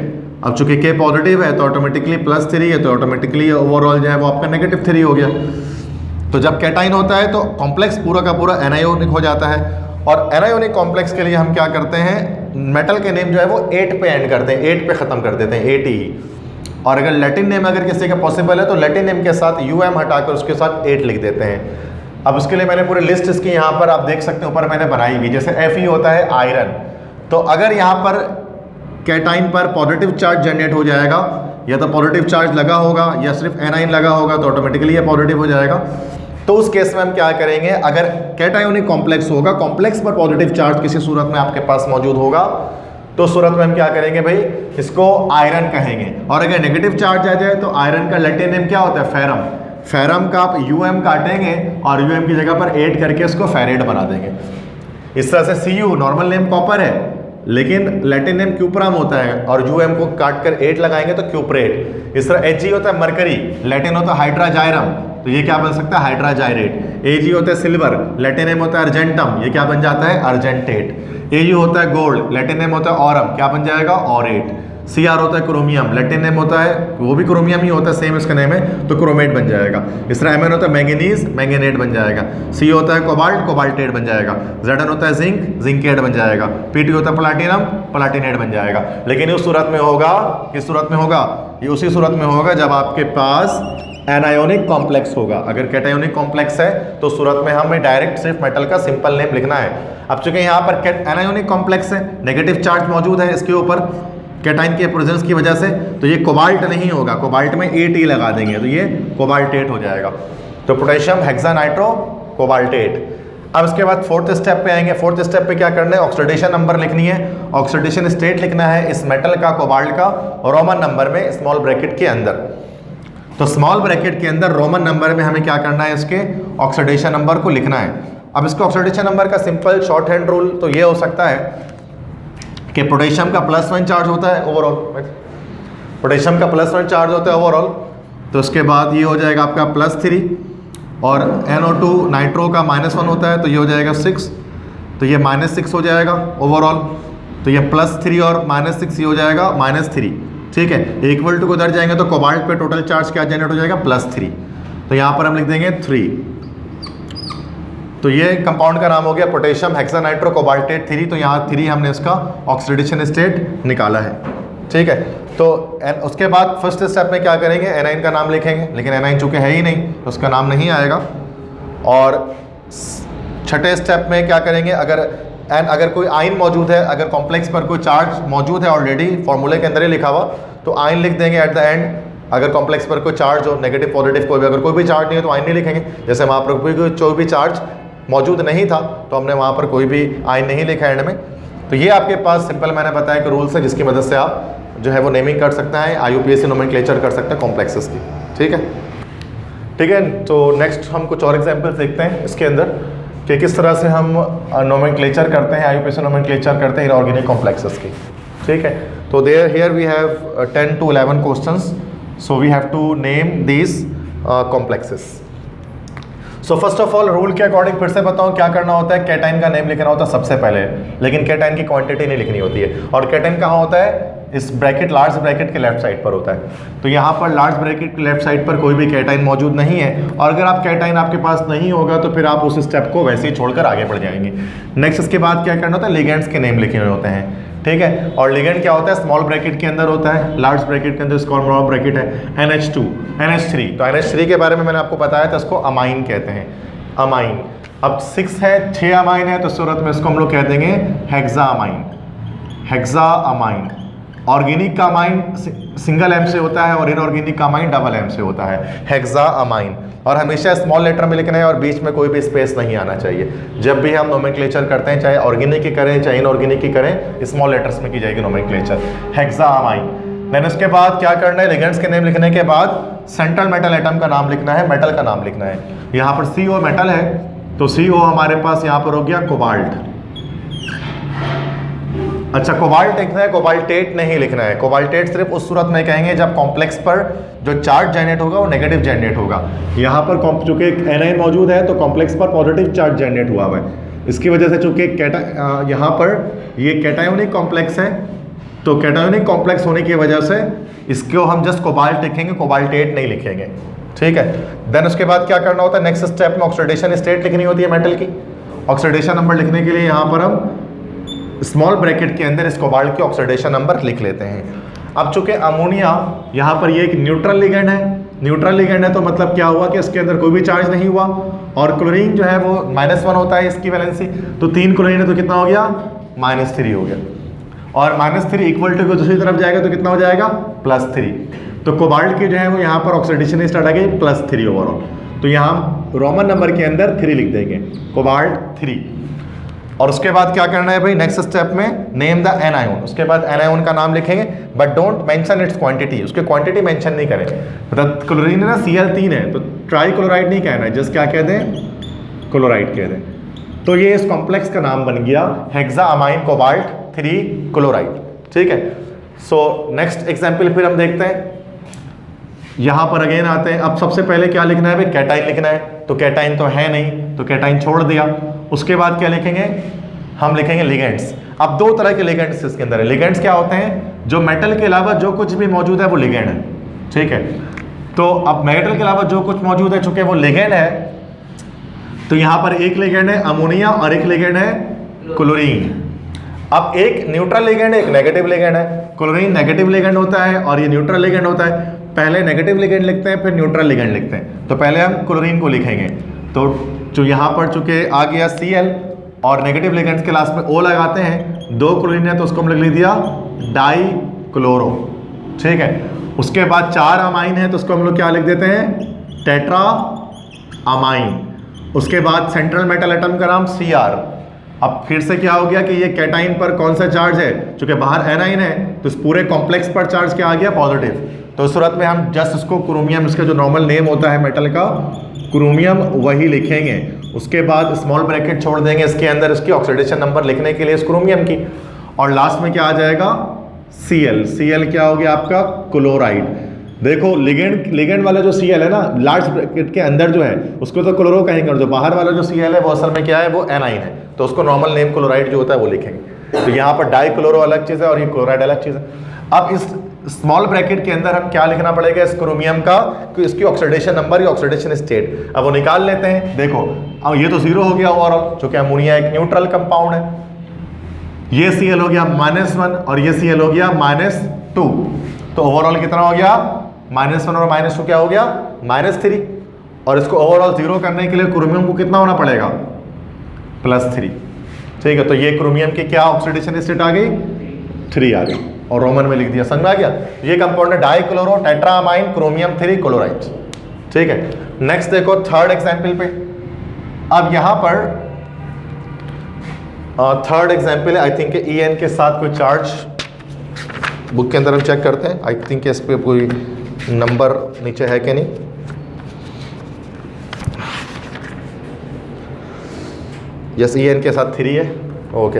अब चूंकि K पॉजिटिव है तो ऑटोमेटिकली +3 है, तो ऑटोमेटिकली ओवरऑल जो है वो आपका -3 हो गया। तो जब कैटाइन होता है तो कॉम्प्लेक्स पूरा का पूरा एनायोनिक हो जाता है, और एनायोनिक कॉम्प्लेक्स के लिए हम क्या करते हैं, मेटल के नेम जो है वो 8 पे एंड करते हैं, 8 पे ख़त्म कर देते हैं, 8 ही। और अगर लैटिन नेम अगर किसी का पॉसिबल है तो लैटिन नेम के साथ UM हटाकर उसके साथ 8 लिख देते हैं। अब उसके लिए मैंने पूरी लिस्ट इसकी यहाँ पर आप देख सकते हैं, ऊपर मैंने बनाई हुई। जैसे Fe होता है आयरन, तो अगर यहाँ पर कैटाइन पर पॉजिटिव चार्ज जनरेट हो जाएगा, या तो पॉजिटिव चार्ज लगा होगा या सिर्फ एनाइन लगा होगा, तो ऑटोमेटिकली ये पॉजिटिव हो जाएगा। तो उस केस में हम क्या करेंगे, अगर कैटायोनिक कॉम्प्लेक्स होगा, कॉम्प्लेक्स पर पॉजिटिव चार्ज किसी सूरत में आपके पास मौजूद होगा, तो सूरत में हम क्या करेंगे भाई, इसको आयरन कहेंगे। और अगर नेगेटिव चार्ज आ जाए तो आयरन का लैटिन नेम क्या होता है, फेरम। फेरम का आप UM काटेंगे और UM की जगह पर 8 करके उसको फेरेट बना देंगे। इस तरह से Cu नॉर्मल नेम कॉपर है, लेकिन लैटिन नेम क्यूपरम होता है, और UM को काट कर 8 लगाएंगे तो क्यूपरेट। इस तरह Ag होता है मरकरी, लैटिन होता है हाइड्राजायरम, तो ये क्या बन सकता है, हाइड्राजायरेट। Ag होता है सिल्वर, लैटिन नेम होता है अर्जेंटम, ये क्या बन जाता है, अर्जेंटेट। Au होता है गोल्ड, लैटिन नेम होता है ऑरम, क्या बन जाएगा, ऑरेट। Cr होता है क्रोमियम, लैटिन नेम होता है, वो भी क्रोमियम ही होता है, सेम इसका नेम है, तो क्रोमेट बन जाएगा। इस तरह Mn होता है मैंगनीज, मैंगनेट बन जाएगा। C होता है कोबाल्ट, कोबाल्टेट बन जाएगा। Zn होता है जिंक, जिंकेट बन जाएगा। Pt होता है प्लाटिनम, प्लाटिनेट बन जाएगा। लेकिन उस सूरत में होगा, किस सूरत में होगा, ये उसी सूरत में होगा जब आपके पास एनायोनिक कॉम्प्लेक्स होगा। अगर कैटायोनिक कॉम्प्लेक्स है तो सूरत में हमें डायरेक्ट सिर्फ मेटल का सिंपल नेम लिखना है। अब चूंकि यहाँ पर एनायोनिक कॉम्प्लेक्स है, नेगेटिव चार्ज मौजूद है इसके ऊपर कैटाइन के प्रेजेंस की वजह से, तो ये कोबाल्ट नहीं होगा, कोबाल्ट में 8 ही लगा देंगे तो ये कोबाल्टेट हो जाएगा। तो पोटेशियम हेक्सानाइट्रो कोबाल्टेट। अब इसके बाद फोर्थ स्टेप पे आएंगे। फोर्थ स्टेप पे क्या करना है, ऑक्सीडेशन नंबर लिखनी है, ऑक्सीडेशन स्टेट लिखना है इस मेटल का, कोबाल्ट का, रोमन नंबर में स्मॉल ब्रैकेट के अंदर। तो स्मॉल ब्रैकेट के अंदर रोमन नंबर में हमें क्या करना है, इसके ऑक्सीडेशन नंबर को लिखना है। अब इसको ऑक्सीडेशन नंबर का सिंपल शॉर्ट हैंड रूल तो ये हो सकता है कि पोटेशियम का +1 चार्ज होता है ओवरऑल, पोटेशियम का +1 चार्ज होता है ओवरऑल, तो उसके बाद ये हो जाएगा आपका +3, और NO2 नाइट्रो का -1 होता है तो ये हो जाएगा 6, तो ये -6 हो जाएगा ओवरऑल। तो ये +3 और -6 ये हो जाएगा -3, ठीक है। इक्वल टू को उधर जाएंगे तो कोबाल्ट पे टोटल चार्ज क्या जनरेट हो जाएगा, +3, तो यहाँ पर हम लिख देंगे 3। तो ये कंपाउंड का नाम हो गया पोटेशियम हेक्सानाइट्रो कोबाल्टेट 3। तो यहाँ 3 हमने इसका ऑक्सीडेशन स्टेट निकाला है, ठीक है। तो उसके बाद फर्स्ट स्टेप में क्या करेंगे, एनाइन का नाम लिखेंगे, लेकिन एनाइन चूँकि है ही नहीं तो उसका नाम नहीं आएगा। और छठे स्टेप में क्या करेंगे, अगर कोई आयन मौजूद है, अगर कॉम्प्लेक्स पर कोई चार्ज मौजूद है ऑलरेडी, फॉर्मूले के अंदर ही लिखा हुआ, तो आयन लिख देंगे एट द एंड। अगर कॉम्प्लेक्स पर कोई चार्ज हो, नेगेटिव पॉजिटिव कोई भी, अगर कोई भी चार्ज नहीं है तो आयन नहीं लिखेंगे। जैसे वहाँ पर कोई भी चार्ज मौजूद नहीं था तो हमने वहाँ पर कोई भी आयन नहीं लिखा एंड में। तो ये आपके पास सिंपल मैंने बताया कि रूल्स है जिसकी मदद से आप जो है वो नेमिंग कर सकते हैं, IUPAC नोमेनक्लेचर कर सकते हैं कॉम्प्लेक्सेस की, ठीक है। ठीक है। तो नेक्स्ट हम कुछ और एग्जांपल्स देखते हैं इसके अंदर कि किस तरह से हम नोमेनक्लेचर करते हैं, आईयूपीएसी नोमेनक्लेचर करते हैं इनऑर्गेनिक कॉम्प्लेक्सेस की। ठीक है, तो there here we have 10 to 11 questions, so we have to name these complexes. So first of all rule के अकॉर्डिंग फिर से बताऊं क्या करना होता है, कैटाइन का नेम लिखना होता है सबसे पहले, लेकिन कैटाइन की क्वांटिटी नहीं लिखनी होती है। और कैटाइन कहाँ होता है, इस ब्रैकेट लार्ज ब्रैकेट के लेफ्ट साइड पर होता है। तो यहाँ पर लार्ज ब्रैकेट के लेफ्ट साइड पर कोई भी कैटाइन मौजूद नहीं है, और अगर आप कैटाइन आपके पास नहीं होगा तो फिर आप उस स्टेप को वैसे ही छोड़कर आगे बढ़ जाएंगे। नेक्स्ट इसके बाद क्या करना होता है, लिगेंड्स के नेम लिखे हुए होते हैं। ठीक है, और लिगेंड क्या होता है, स्मॉल ब्रैकेट के अंदर होता है, लार्ज ब्रैकेट के अंदर स्मॉल ब्रैकेट है NH2 NH3। तो NH3 के बारे में मैंने आपको बताया था, इसको अमाइन कहते हैं, अमाइन। अब 6 है, 6 अमाइन है, तो सूरत में इसको हम लोग कह देंगे hexa amine, hexa amine. Organic का अमाइन सिंगल एम से होता है और इनऑर्गेनिक का अमाइन डबल एम से होता है, हेक्सा अमाइन। और हमेशा स्मॉल लेटर में लिखना है और बीच में कोई भी स्पेस नहीं आना चाहिए। जब भी हम नोमेनक्लेचर करते हैं, चाहे ऑर्गेनिक की करें चाहे इनऑर्गेनिक की करें, स्मॉल लेटर्स में की जाएगी नोमेनक्लेचर, हेक्सा अमाइन। देन उसके बाद क्या करना है, लिगेंड्स के नेम लिखने के बाद सेंट्रल मेटल एटम का नाम लिखना है, मेटल का नाम लिखना है। यहाँ पर CO मेटल है, तो CO हमारे पास यहाँ पर हो गया कोबाल्ट। अच्छा, कोबाल्ट लिखना है, कोबाल्टेट नहीं लिखना है। कोबाल्टेट सिर्फ उस सूरत में कहेंगे जब कॉम्प्लेक्स पर जो चार्ज जनरेट होगा वो नेगेटिव जनरेट होगा। यहाँ पर चूंकि एनाइन मौजूद है तो कॉम्प्लेक्स पर पॉजिटिव चार्ज जनरेट हुआ है, इसकी वजह से चूंकि यहाँ पर ये कैटायोनिक कॉम्प्लेक्स है, तो कैटायोनिक कॉम्प्लेक्स होने की वजह से इसको हम जस्ट कोबाल्ट लिखेंगे, कोबाल्टेट नहीं लिखेंगे। ठीक है, देन उसके बाद क्या करना होता है, नेक्स्ट स्टेप में ऑक्सीडेशन स्टेट लिखनी होती है मेटल की। ऑक्सीडेशन नंबर लिखने के लिए यहाँ पर हम स्मॉल ब्रैकेट के अंदर इस कोबाल्ट की ऑक्सीडेशन नंबर लिख लेते हैं। अब चूंकि अमोनिया यहाँ पर ये एक न्यूट्रल लिगेंड है, न्यूट्रल लिगेंड है तो मतलब क्या हुआ कि इसके अंदर कोई भी चार्ज नहीं हुआ, और क्लोरीन जो है वो -1 होता है इसकी वैलेंसी, तो 3 क्लोरीन है तो कितना हो गया, -3 हो गया। और -3 इक्वल टू दूसरी तरफ जाएगा तो कितना हो जाएगा, +3। तो कोबाल्ट की जो है वो यहाँ पर ऑक्सीडेशन स्टार्ट आ गई +3 ओवरऑल। तो यहाँ रोमन नंबर के अंदर 3 लिख देंगे, कोबाल्ट 3। और उसके बाद क्या करना है भाई, नेक्स्ट स्टेप में नेम द एनायन। उसके बाद एनायन का नाम लिखेंगे, but don't mention it's quantity, उसकी क्वांटिटी मेंशन नहीं करें। मतलब क्लोरीन है ना, Cl3 है, तो ट्राई क्लोराइड नहीं कहना है, जस्ट क्या कह दें, क्लोराइड कह दें। तो ये इस कॉम्प्लेक्स का नाम बन गया हेक्सा अमाइन कोबाल्ट 3 क्लोराइड। ठीक है, सो नेक्स्ट एग्जाम्पल फिर हम देखते हैं। यहाँ पर अगेन आते हैं। अब सबसे पहले क्या लिखना है भाई, कैटाइन लिखना है, तो कैटाइन तो है नहीं तो कैटाइन छोड़ दिया। उसके बाद क्या लिखेंगे, हम लिखेंगे लिगेंड्स। अब 2 तरह के लिगेंड्स इसके अंदर है। लिगेंड्स क्या होते हैं, जो मेटल के अलावा जो कुछ भी मौजूद है वो लिगेंड है। ठीक है, तो अब मेटल के अलावा जो कुछ मौजूद है, चूंकि वो लिगेंड है, तो यहाँ पर एक लिगेंड है अमोनिया और एक लिगेंड है क्लोरीन। अब एक न्यूट्रल लिगेंड है, एक नेगेटिव लिगेंड है। क्लोरीन नेगेटिव लिगेंड होता है और ये न्यूट्रल लिगेंड होता है। पहले नेगेटिव लिगेंड लिखते हैं फिर न्यूट्रल लिगेंड लिखते हैं। तो पहले हम क्लोरीन को लिखेंगे, तो जो यहाँ पर चूंकि आ गया Cl और नेगेटिव लिगेंड्स के लास्ट में O लगाते हैं, 2 क्लोरीन है तो उसको हम लिख दिया डाई क्लोरो। ठीक है, उसके बाद 4 अमाइन है तो उसको हम लोग क्या लिख देते हैं, टेट्रा अमाइन। उसके बाद सेंट्रल मेटल एटम का नाम Cr। अब फिर से क्या हो गया कि ये कैटाइन पर कौन सा चार्ज है, चूंकि बाहर एनाइन है तो इस पूरे कॉम्प्लेक्स पर चार्ज क्या आ गया, पॉजिटिव। तो इस सूरत में हम जस्ट इसको क्रोमियम, इसका जो नॉर्मल नेम होता है मेटल का, क्रोमियम, वही लिखेंगे। उसके बाद स्मॉल ब्रैकेट छोड़ देंगे इसके अंदर इसकी ऑक्सीडेशन नंबर लिखने के लिए इस क्रोमियम की, और लास्ट में क्या आ जाएगा, Cl। Cl क्या हो गया आपका, क्लोराइड। देखो लिगेंड वाला जो Cl है ना, लार्ज ब्रैकेट के अंदर जो है उसको तो क्लोरो कहेंगे, और जो बाहर वाला जो Cl है वो असल में क्या है, वो एनाइन है, तो उसको नॉर्मल नेम क्लोराइड जो होता है वो लिखेंगे। तो यहाँ पर डाई क्लोरो अलग चीज़ है और ये क्लोराइड अलग चीज़ है। अब इस स्मॉल ब्रैकेट के अंदर हम क्या लिखना पड़ेगा, इस क्रोमियम का, कि इसकी ऑक्सीडेशन नंबर या ऑक्सीडेशन स्टेट। अब वो निकाल लेते हैं। देखो अब ये तो 0 हो गया ओवरऑल, चूंकि अमोनिया एक न्यूट्रल कंपाउंड है। ये Cl हो गया -1 और ये Cl हो गया -2, तो ओवरऑल कितना हो गया, -1 और -2 क्या हो गया, -3। और इसको ओवरऑल 0 करने के लिए क्रोमियम को कितना होना पड़ेगा, +3। ठीक है, तो ये क्रोमियम की क्या ऑक्सीडेशन स्टेट आ गई, 3 आ गई, और रोमन में लिख दिया। समझ में आ गया। ये कंपाउंड है डाई क्लोरो टेट्रामाइन क्रोमियम 3 क्लोराइड। ठीक है, नेक्स्ट देखो थर्ड एग्जाम्पल पे। अब यहाँ पर थर्ड एग्जाम्पल है, आई थिंक En के साथ कोई चार्ज बुक के अंदर हम चेक करते हैं। आई थिंक इस पे कोई नंबर नीचे है कि नहीं। यस EN के साथ 3 है। ओके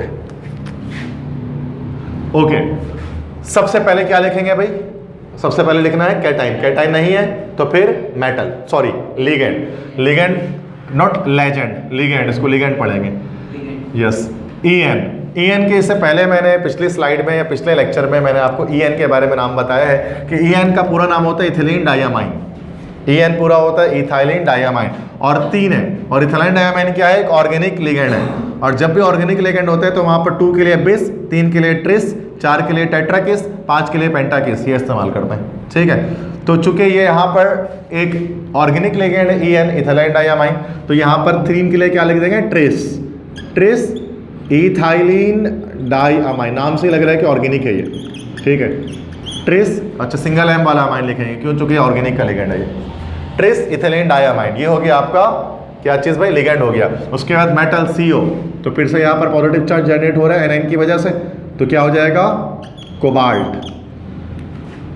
ओके, सबसे पहले क्या लिखेंगे भाई? सबसे पहले लिखना है कैटाइन। कैटाइन नहीं है तो फिर metal, sorry ligand. Ligand not legend, ligand, इसको लिगेंड पढ़ेंगे। Yes EN। EN के इससे पहले मैंने पिछली स्लाइड में या पिछले लेक्चर में मैंने आपको EN के बारे में नाम बताया है कि EN का पूरा नाम होता है इथिलीन डायमाइन। EN पूरा होता है इथाइलिन डायमाइन, और 3 है। और इथाइलिन डायमाइन क्या है? एक ऑर्गेनिक लिगेंड है। और जब भी ऑर्गेनिक लिगेंड होते हैं तो वहाँ पर 2 के लिए बिस, 3 के लिए ट्रिस, 4 के लिए टेट्राकिस, 5 के लिए पेंटाकिस, ये इस्तेमाल करते हैं। ठीक है, तो चूंकि ये यहाँ पर एक ऑर्गेनिक लिगेंड है EN इथाइलिन डायमाइन, तो यहाँ पर 3 के लिए क्या लिख देंगे? ट्रिस। ट्रिस इथाइलिन डायमाइन, नाम से लग रहा है कि ऑर्गेनिक है ये। ठीक है, ट्रिस, अच्छा सिंगल एम वाला अमाइन लिखेंगे क्यों? चूंकि ऑर्गेनिक का लिगेंड है ये। ट्रिस इथिलीन डायमाइन, ये हो गया आपका क्या चीज़ भाई? लिगेंड हो गया। उसके बाद मेटल CO, तो फिर से यहाँ पर पॉजिटिव चार्ज जनरेट हो रहा है एनाइन की वजह से, तो क्या हो जाएगा? कोबाल्ट।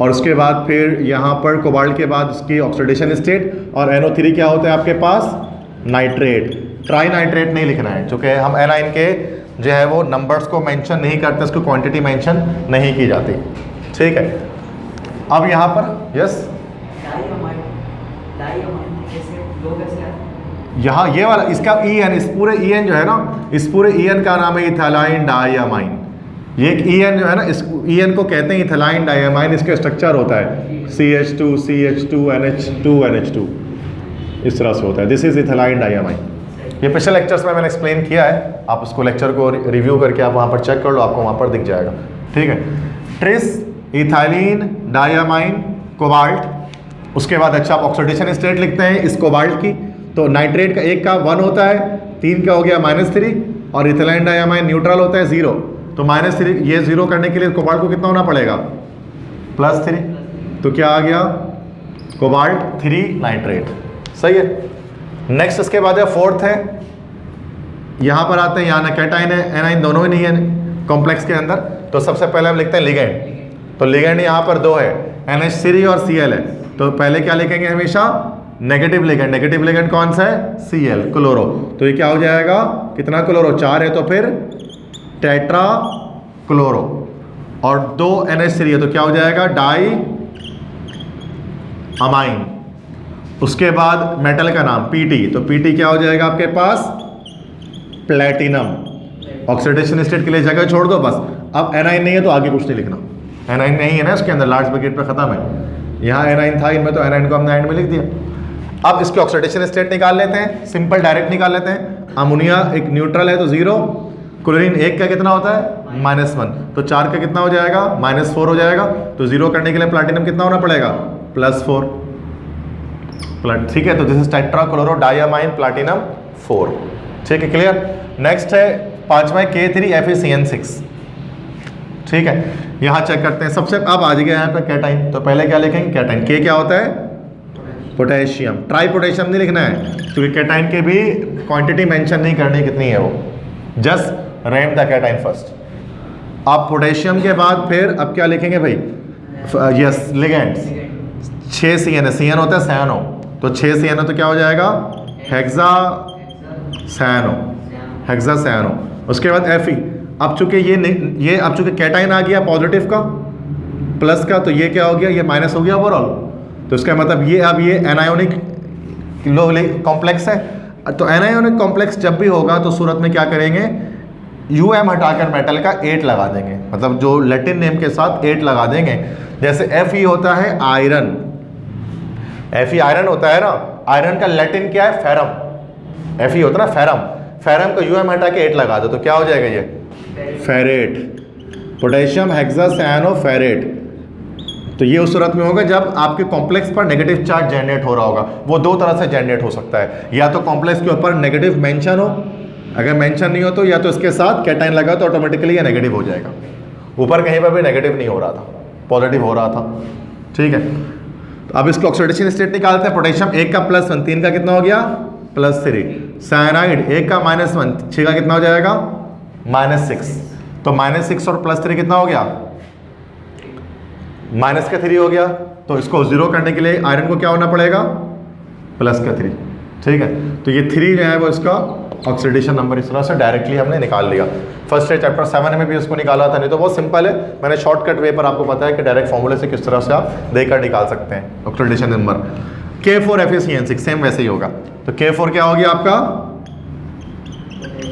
और उसके बाद फिर यहाँ पर कोबाल्ट के बाद उसकी ऑक्सीडेशन स्टेट, और NO3 क्या होता है आपके पास? नाइट्रेट। ट्राई नाइट्रेट नहीं लिखना है, चूँकि हम एनाइन के जो है वो नंबर्स को मेंशन नहीं करते, उसकी क्वांटिटी मेंशन नहीं की जाती। ठीक है, अब यहाँ पर यस यहाँ ये वाला इसका EN, इस पूरे EN जो है ना, इस पूरे EN का नाम है इथाइलिन डायमाइन। ये एक EN जो है ना, इस EN को कहते हैं इथाइलिन डायमाइन। इसका स्ट्रक्चर होता है CH2 CH2 NH2 NH2, इस तरह से होता है। This is ethylene diamine. ये पिछले लेक्चर्स में मैंने एक्सप्लेन किया है, आप उसको लेक्चर को रिव्यू करके आप वहाँ पर चेक कर लो, आपको वहाँ पर दिख जाएगा। ठीक है, ट्रिस इथाइलिन डायमाइन कोबाल्ट। उसके बाद अच्छा आप ऑक्सीडेशन स्टेट लिखते हैं इस कोबाल्ट की, तो नाइट्रेट का 1 का 1 होता है, 3 का हो गया -3, और इथाइलिन डायमाइन न्यूट्रल होता है 0, तो -3 ये 0 करने के लिए कोबाल्ट को कितना होना पड़ेगा? +3, तो क्या आ गया? Cobalt 3 nitrate. सही है। नेक्स्ट इसके बाद है 4th है, यहाँ पर आते हैं, यहाँ ना कैटाइन है एनाइन दोनों ही नहीं है कॉम्प्लेक्स के अंदर, तो सबसे पहले हम लिखते हैं लिगेंड। तो लिगेंड यहाँ पर 2 है, NH3 और Cl है, तो पहले क्या लिखेंगे हमेशा? Negative ligand. नेगेटिव लिगेंड कौन सा है? Cl, chloro. तो ये क्या हो जाएगा? कितना क्लोरो? 4 है, तो फिर टेट्रा क्लोरो, और 2 NH3 है, तो क्या हो जाएगा? Diamine. उसके बाद मेटल का नाम PT, तो PT क्या हो जाएगा आपके पास? प्लेटिनम। ऑक्सीडेशन स्टेट के लिए जगह छोड़ दो बस। अब एनाइन नहीं है तो आगे कुछ नहीं लिखना, एनाइन नहीं है ना उसके अंदर, लार्ज ब्रैकेट पे खत्म है। यहाँ एनाइन था इनमें, तो एनाइन को हमने एंड में लिख दिया। अब इसके ऑक्सीडेशन स्टेट निकाल लेते हैं, सिंपल डायरेक्ट निकाल लेते हैं। अमोनिया एक न्यूट्रल है तो 0, क्लोरीन 1 का कितना होता है? -1, तो 4 का कितना हो जाएगा? -4 हो जाएगा। तो 0 करने के लिए प्लैटिनम कितना होना पड़ेगा? +4। ठीक है, तो दिस इज टेट्राक्लोरो डायमाइन प्लैटिनम 4। ठीक है, क्लियर। नेक्स्ट है 5वां K3FeCN6। ठीक है, यहाँ चेक करते हैं सबसे। अब आ जाएगा यहाँ पे कैटाइन, तो पहले क्या लिखेंगे? कैटाइन। K क्या होता है? पोटेशियम। ट्राई पोटेशियम नहीं लिखना है, क्योंकि कैटाइन के भी क्वांटिटी मेंशन नहीं करनी कितनी है वो, just RAM the cation first. अब पोटेशियम के बाद फिर अब क्या लिखेंगे भाई? Yes ligands. 6 CN है, CN होता है सैनो, तो 6 CN तो क्या हो जाएगा? Hexacyano, hexacyano. उसके बाद Fe। अब चूंकि ये अब चूंकि कैटाइन आ गया पॉजिटिव का प्लस का, तो ये क्या हो गया? ये माइनस हो गया ओवरऑल, तो इसका मतलब ये अब ये एनायोनिक कॉम्प्लेक्स है। तो एनायोनिक कॉम्प्लेक्स जब भी होगा तो सूरत में क्या करेंगे? UM हटाकर मेटल का 8 लगा देंगे, मतलब जो लैटिन नेम के साथ 8 लगा देंगे। जैसे Fe होता है आयरन, Fe आयरन होता है ना, आयरन का लैटिन क्या है? फेरम। Fe होता है ना फेरम, फेरम को UM हटा के 8 लगा दो तो क्या हो जाएगा? ये फेरेट, पोटेशियम हेक्सासायनो फेरेट। तो ये उस सूरत में होगा जब आपके कॉम्प्लेक्स पर नेगेटिव चार्ज जनरेट हो रहा होगा। वो 2 तरह से जनरेट हो सकता है, या तो कॉम्प्लेक्स के ऊपर नेगेटिव मेंशन हो, अगर मेंशन नहीं हो तो या तो इसके साथ कैटाइन लगा तो ऑटोमेटिकली ये नेगेटिव हो जाएगा। ऊपर कहीं पर भी नेगेटिव नहीं हो रहा था, पॉजिटिव हो रहा था। ठीक है, तो अब इसको ऑक्सीडेशन स्टेट निकालते हैं। पोटेशियम 1 का +1, 3 का कितना हो गया? +3। साइनाइड 1 का -1, 6 का कितना हो जाएगा? -6। तो -6 और +3 कितना हो गया? -3 हो गया। तो इसको 0 करने के लिए आयरन को क्या होना पड़ेगा? +3। ठीक है, तो ये 3 जो है वो इसका ऑक्सीडेशन नंबर इस तरह से डायरेक्टली हमने निकाल लिया। फर्स्ट है चैप्टर 7 में भी उसको निकाला था, नहीं तो बहुत सिंपल है, मैंने शॉर्टकट वे पर आपको पता है कि डायरेक्ट फॉर्मूले से किस तरह से आप देकर निकाल सकते हैं ऑक्सीडेशन नंबर। K4FeCN6 सेम वैसे ही होगा। तो K4 क्या हो गया आपका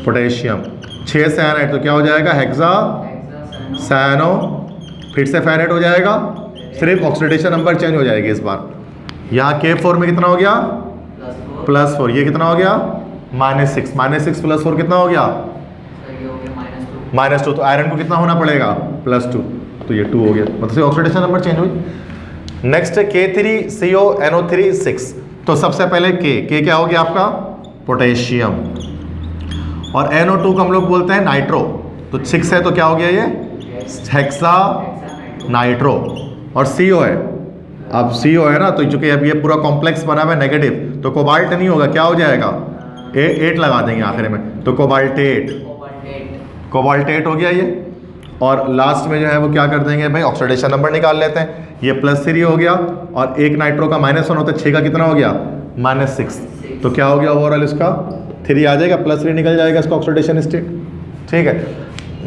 पोटेशियम, 6 साइनाइड तो क्या हो जाएगा हेक्सा साइनो, फिर से फेरेट हो जाएगा, सिर्फ ऑक्सीडेशन नंबर चेंज हो जाएगी इस बार। यहाँ K4 में कितना हो गया +4, ये कितना हो गया -6, -6 + 4 कितना हो गया -2, तो आयरन को कितना होना पड़ेगा +2, तो ये 2 हो गया, मतलब ऑक्सीडेशन नंबर चेंज हुई। नेक्स्ट है K3CONO3 तो सबसे पहले K क्या हो गया आपका पोटेशियम, और NO2 को हम लोग बोलते हैं नाइट्रो, तो 6 है तो क्या हो गया ये हेक्सा नाइट्रो, और CO है, अब CO है ना, तो चूंकि अब ये पूरा कॉम्प्लेक्स बना हुआ है नेगेटिव, तो कोबाल्ट नहीं होगा, क्या हो जाएगा 8 लगा देंगे आखिर में, तो कोबाल्टेट हो गया ये। और लास्ट में जो है वो क्या कर देंगे भाई ऑक्सीडेशन नंबर निकाल लेते हैं, ये +3 हो गया, और एक नाइट्रो का -1 होता है, 6 का कितना हो गया -6, तो क्या हो गया ओवरऑल इसका 3 आ जाएगा, +3 निकल जाएगा इसका ऑक्सीडेशन स्टेट। ठीक है,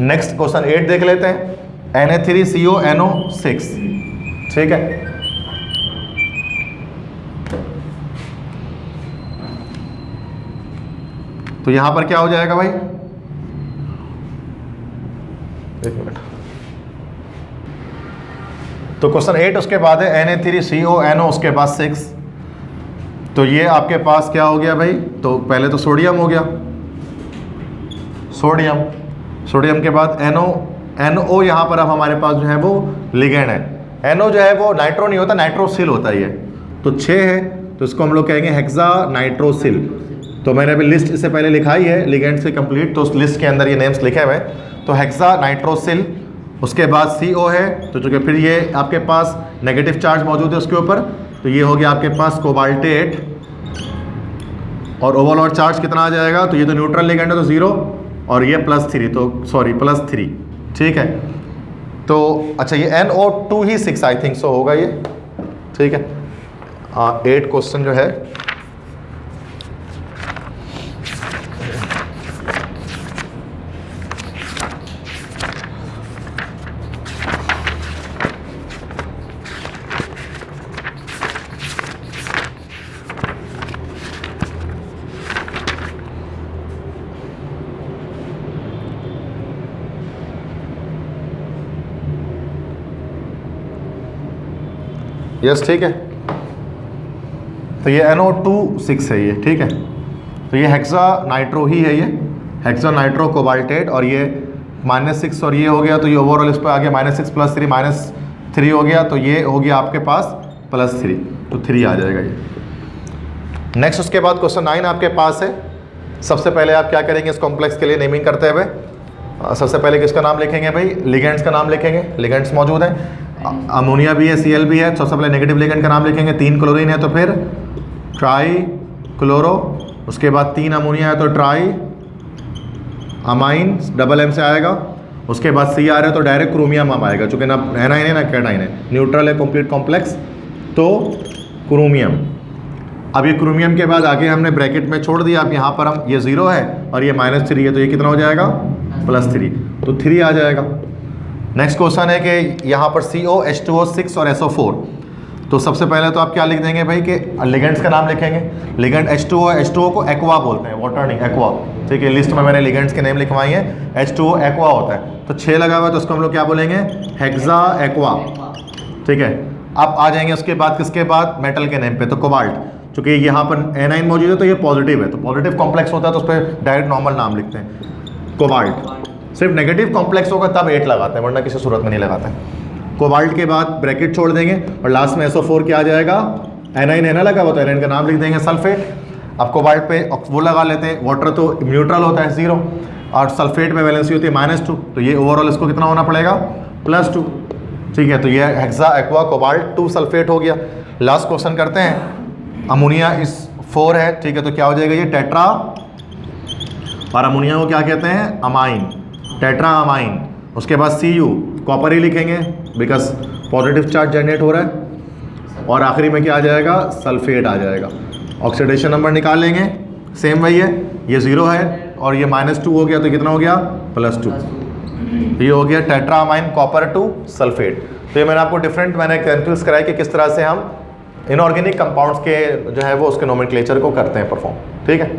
नेक्स्ट क्वेश्चन 8 देख लेते हैं, Na3CONO6। ठीक है, तो यहां पर क्या हो जाएगा भाई, एक मिनट, तो क्वेश्चन 8 उसके बाद है Na3CONO उसके बाद 6, तो ये आपके पास क्या हो गया भाई, तो पहले तो सोडियम हो गया, सोडियम के बाद NO यहाँ पर अब हमारे पास जो है वो लिगेंड है, NO जो है वो नाइट्रो नहीं होता, नाइट्रोसिल होता है ये, तो 6 है तो इसको हम लोग कहेंगे हेक्सा नाइट्रोसिल। तो मैंने अभी लिस्ट इससे पहले लिखाई है लिगेंड से कंप्लीट, तो उस लिस्ट के अंदर ये नेम्स लिखे हुए हैं, तो हेक्सा नाइट्रोसिल, उसके बाद CO है, तो चूँकि फिर ये आपके पास नेगेटिव चार्ज मौजूद है उसके ऊपर, तो ये हो गया आपके पास कोबाल्टेट, और ओवरऑल चार्ज कितना आ जाएगा, तो ये तो न्यूट्रल लिगेंड है तो 0, और ये +3, तो सॉरी +3। ठीक है, तो अच्छा ये NO2 he 6 I think so होगा ये। ठीक है, 8 क्वेश्चन जो है यस। ठीक है, तो ये NO2 है ये। ठीक है, तो ये हेक्सा नाइट्रो ही है, ये हेक्सा नाइट्रो कोबाल्टेट, और ये -6 और ये हो गया, तो ये ओवरऑल इस पर आ गया -6 + 3 -3 हो गया, तो ये हो गया आपके पास +3, तो 3 आ जाएगा ये। नेक्स्ट उसके बाद क्वेश्चन 9 आपके पास है। सबसे पहले आप क्या करेंगे इस कॉम्प्लेक्स के लिए नेमिंग करते हुए, सबसे पहले किसका नाम लिखेंगे भाई, लिगेंड्स का नाम लिखेंगे, लिगेंड्स मौजूद हैं, अमोनिया भी है, Cl भी है, तो सबसे पहले नेगेटिव लिगेंड का नाम लिखेंगे, 3 क्लोरीन है तो फिर ट्राई क्लोरो, उसके बाद 3 अमोनिया है तो ट्राई अमाइन, डबल M से आएगा, उसके बाद Cr है तो डायरेक्ट क्रोमियम आएगा, चूँकि ना एनाइन है ना कैटाइन है, न्यूट्रल है कंप्लीट कॉम्प्लेक्स, तो क्रोमियम। अब ये क्रोमियम के बाद आगे हमने ब्रैकेट में छोड़ दिया, अब यहाँ पर हम ये 0 है और ये -3 है, तो ये कितना हो जाएगा +3, तो 3 आ जाएगा। नेक्स्ट क्वेश्चन है कि यहाँ पर CO H2O6 और SO4, तो सबसे पहले तो आप क्या लिख देंगे भाई कि लिगेंड्स का नाम लिखेंगे, लिगेंड H2O को एक्वा बोलते हैं, वाटर नहीं एक्वा। ठीक है, लिस्ट में मैंने लिगेंड्स के नेम लिखवाई हैं, H2O एक्वा होता है, तो 6 लगा हुआ है तो उसको हम लोग क्या बोलेंगे हेक्सा एक्वा। ठीक है, अब आ जाएंगे उसके बाद किसके बाद मेटल के नेम पे, तो कोबाल्ट, चूँकि यहाँ पर एनाइन मौजूद है तो ये पॉजिटिव है, तो पॉजिटिव कॉम्प्लेक्स होता है तो उस पर डायरेक्ट नॉर्मल नाम लिखते हैं कोबाल्ट। सिर्फ नेगेटिव कॉम्प्लेक्स होगा तब 8 लगाते हैं, वरना किसी सूरत में नहीं लगाते हैं। कोबाल्ट के बाद ब्रैकेट छोड़ देंगे और लास्ट में SO4 क्या आ जाएगा, एनाइन है ना लगा हुआ, तो एनाइन का नाम लिख देंगे सल्फेट। अब कोबाल्ट पे वो लगा लेते हैं, वाटर तो न्यूट्रल होता है 0, और सल्फेट में वैलेंसी होती है -2, तो ये ओवरऑल इसको कितना होना पड़ेगा +2। ठीक है, तो ये हेक्सा एक्वा कोबाल्ट 2 सल्फेट हो गया। लास्ट क्वेश्चन करते हैं, अमोनिया इस 4 है। ठीक है, तो क्या हो जाएगा ये टेट्रा, और अमोनिया को क्या कहते हैं अमाइन, टेट्रा अमाइन। उसके बाद Cu कॉपर ही लिखेंगे बिकॉज पॉजिटिव चार्ज जनरेट हो रहा है, और आखिरी में क्या आ जाएगा सल्फेट आ जाएगा। ऑक्सीडेशन नंबर निकाल लेंगे, सेम वही है, ये 0 है और ये -2 हो गया तो कितना हो गया +2। ये हो गया टेट्रामाइन कॉपर 2 सल्फेट। तो ये मैंने आपको डिफरेंट मैंने केमिकल्स कराया कि किस तरह से हम इनऑर्गेनिक कंपाउंड्स के जो है वो उसके नोमेनक्लेचर को करते हैं परफॉर्म। ठीक है।